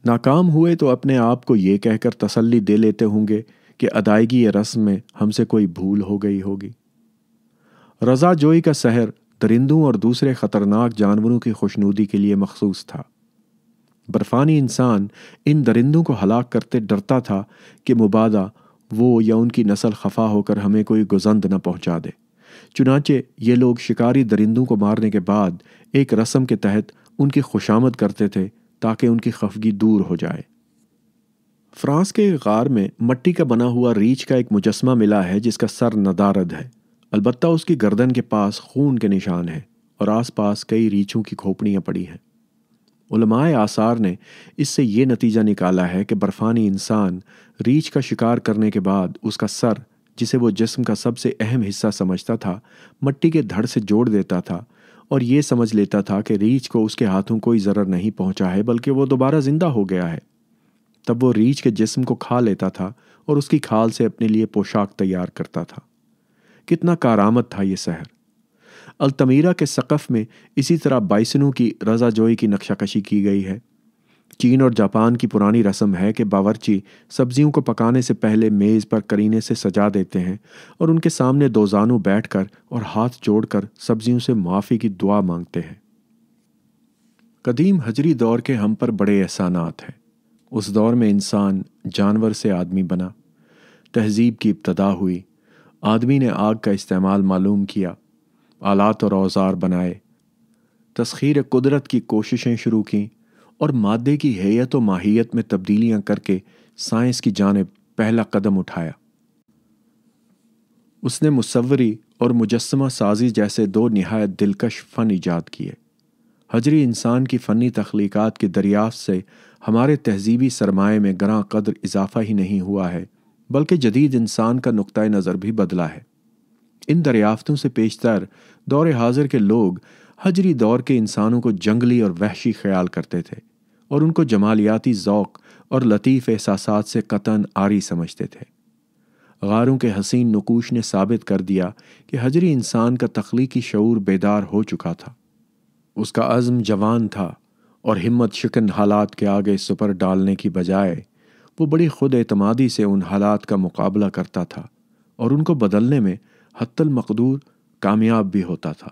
ناکام ہوئے تو اپنے آپ کو یہ کہہ کر تسلی دے لیتے ہوں گے کہ ادائیگی یہ رسم میں ہم سے کوئی بھول ہو گئی ہوگی۔ رضا جوئی کا سحر درندوں اور دوسرے خطرناک جانوروں کی خوشنودی کے لیے مخصوص تھا۔ برفانی انسان ان درندوں کو ہلاک کرتے ڈرتا تھا کہ مبادا وہ یا ان کی نسل خفا ہو کر ہمیں کوئی گزند نہ پہنچا دے۔ چنانچہ یہ لوگ شکاری درندوں کو مارنے کے بعد ایک رسم کے تحت ان کی خوشامد کرتے تھے تاکہ ان کی خفگی دور ہو جائے۔ فرانس کے غار میں مٹی کا بنا ہوا ریچھ کا ایک مجسمہ ملا ہے جس کا سر ندارد ہے، البتہ اس کی گردن کے پاس خون کے نشان ہیں اور آس پاس کئی ریچھوں کی کھوپڑیاں پڑی ہیں۔ علماء آثار نے اس سے یہ نتیجہ نکالا ہے کہ برفانی انسان ریچھ کا شکار کرنے کے بعد اس کا سر، جسے وہ جسم کا سب سے اہم حصہ سمجھتا تھا، مٹی کے دھڑ سے جوڑ دیتا تھا اور یہ سمجھ لیتا تھا کہ ریچھ کو اس کے ہاتھوں کوئی ضرر نہیں پہنچا ہے بلکہ وہ دوبارہ زندہ ہو گیا ہے۔ تب وہ ریچھ کے جسم کو کھا لیتا تھا اور اس کی کھال سے اپنے لیے پوشاک تیار کرتا تھا۔ کتنا کارآمد تھا یہ سحر! التمیرا کے سقف میں اسی طرح بائسنوں کی رضا جوئی کی نقشہ کشی کی گئی ہے۔ چین اور جاپان کی پرانی رسم ہے کہ باورچی سبزیوں کو پکانے سے پہلے میز پر کرینے سے سجا دیتے ہیں اور ان کے سامنے دو زانو بیٹھ کر اور ہاتھ جوڑ کر سبزیوں سے معافی کی دعا مانگتے ہیں۔ قدیم حجری دور کے ہم پر بڑے احسانات ہیں۔ اس دور میں انسان جانور سے آدمی بنا، تہذیب کی ابتدا ہوئی، آدمی نے آگ کا استعمال معلوم کیا، آلات اور اوزار بنائے، تسخیر قدرت کی کوششیں شروع کیں اور مادے کی ہیئت و ماہیت میں تبدیلیاں کر کے سائنس کی جانب پہلا قدم اٹھایا۔ اس نے مصوری اور مجسمہ سازی جیسے دو نہایت دلکش فن ایجاد کیے۔ حجری انسان کی فنی تخلیقات کی دریافت سے ہمارے تہذیبی سرمایے میں گراں قدر اضافہ ہی نہیں ہوا ہے، بلکہ جدید انسان کا نقطۂ نظر بھی بدلا ہے۔ ان دریافتوں سے پیشتر دور حاضر کے لوگ حجری دور کے انسانوں کو جنگلی اور وحشی خیال کرتے تھے اور ان کو جمالیاتی ذوق اور لطیف احساسات سے قطعاً عاری سمجھتے تھے۔ غاروں کے حسین نقوش نے ثابت کر دیا کہ حجری انسان کا تخلیقی شعور بیدار ہو چکا تھا۔ اس کا عزم جوان تھا اور ہمت شکن حالات کے آگے سپر ڈالنے کی بجائے وہ بڑی خود اعتمادی سے ان حالات کا مقابلہ کرتا تھا اور ان کو بدلنے میں حتی المقدور کامیاب بھی ہوتا تھا۔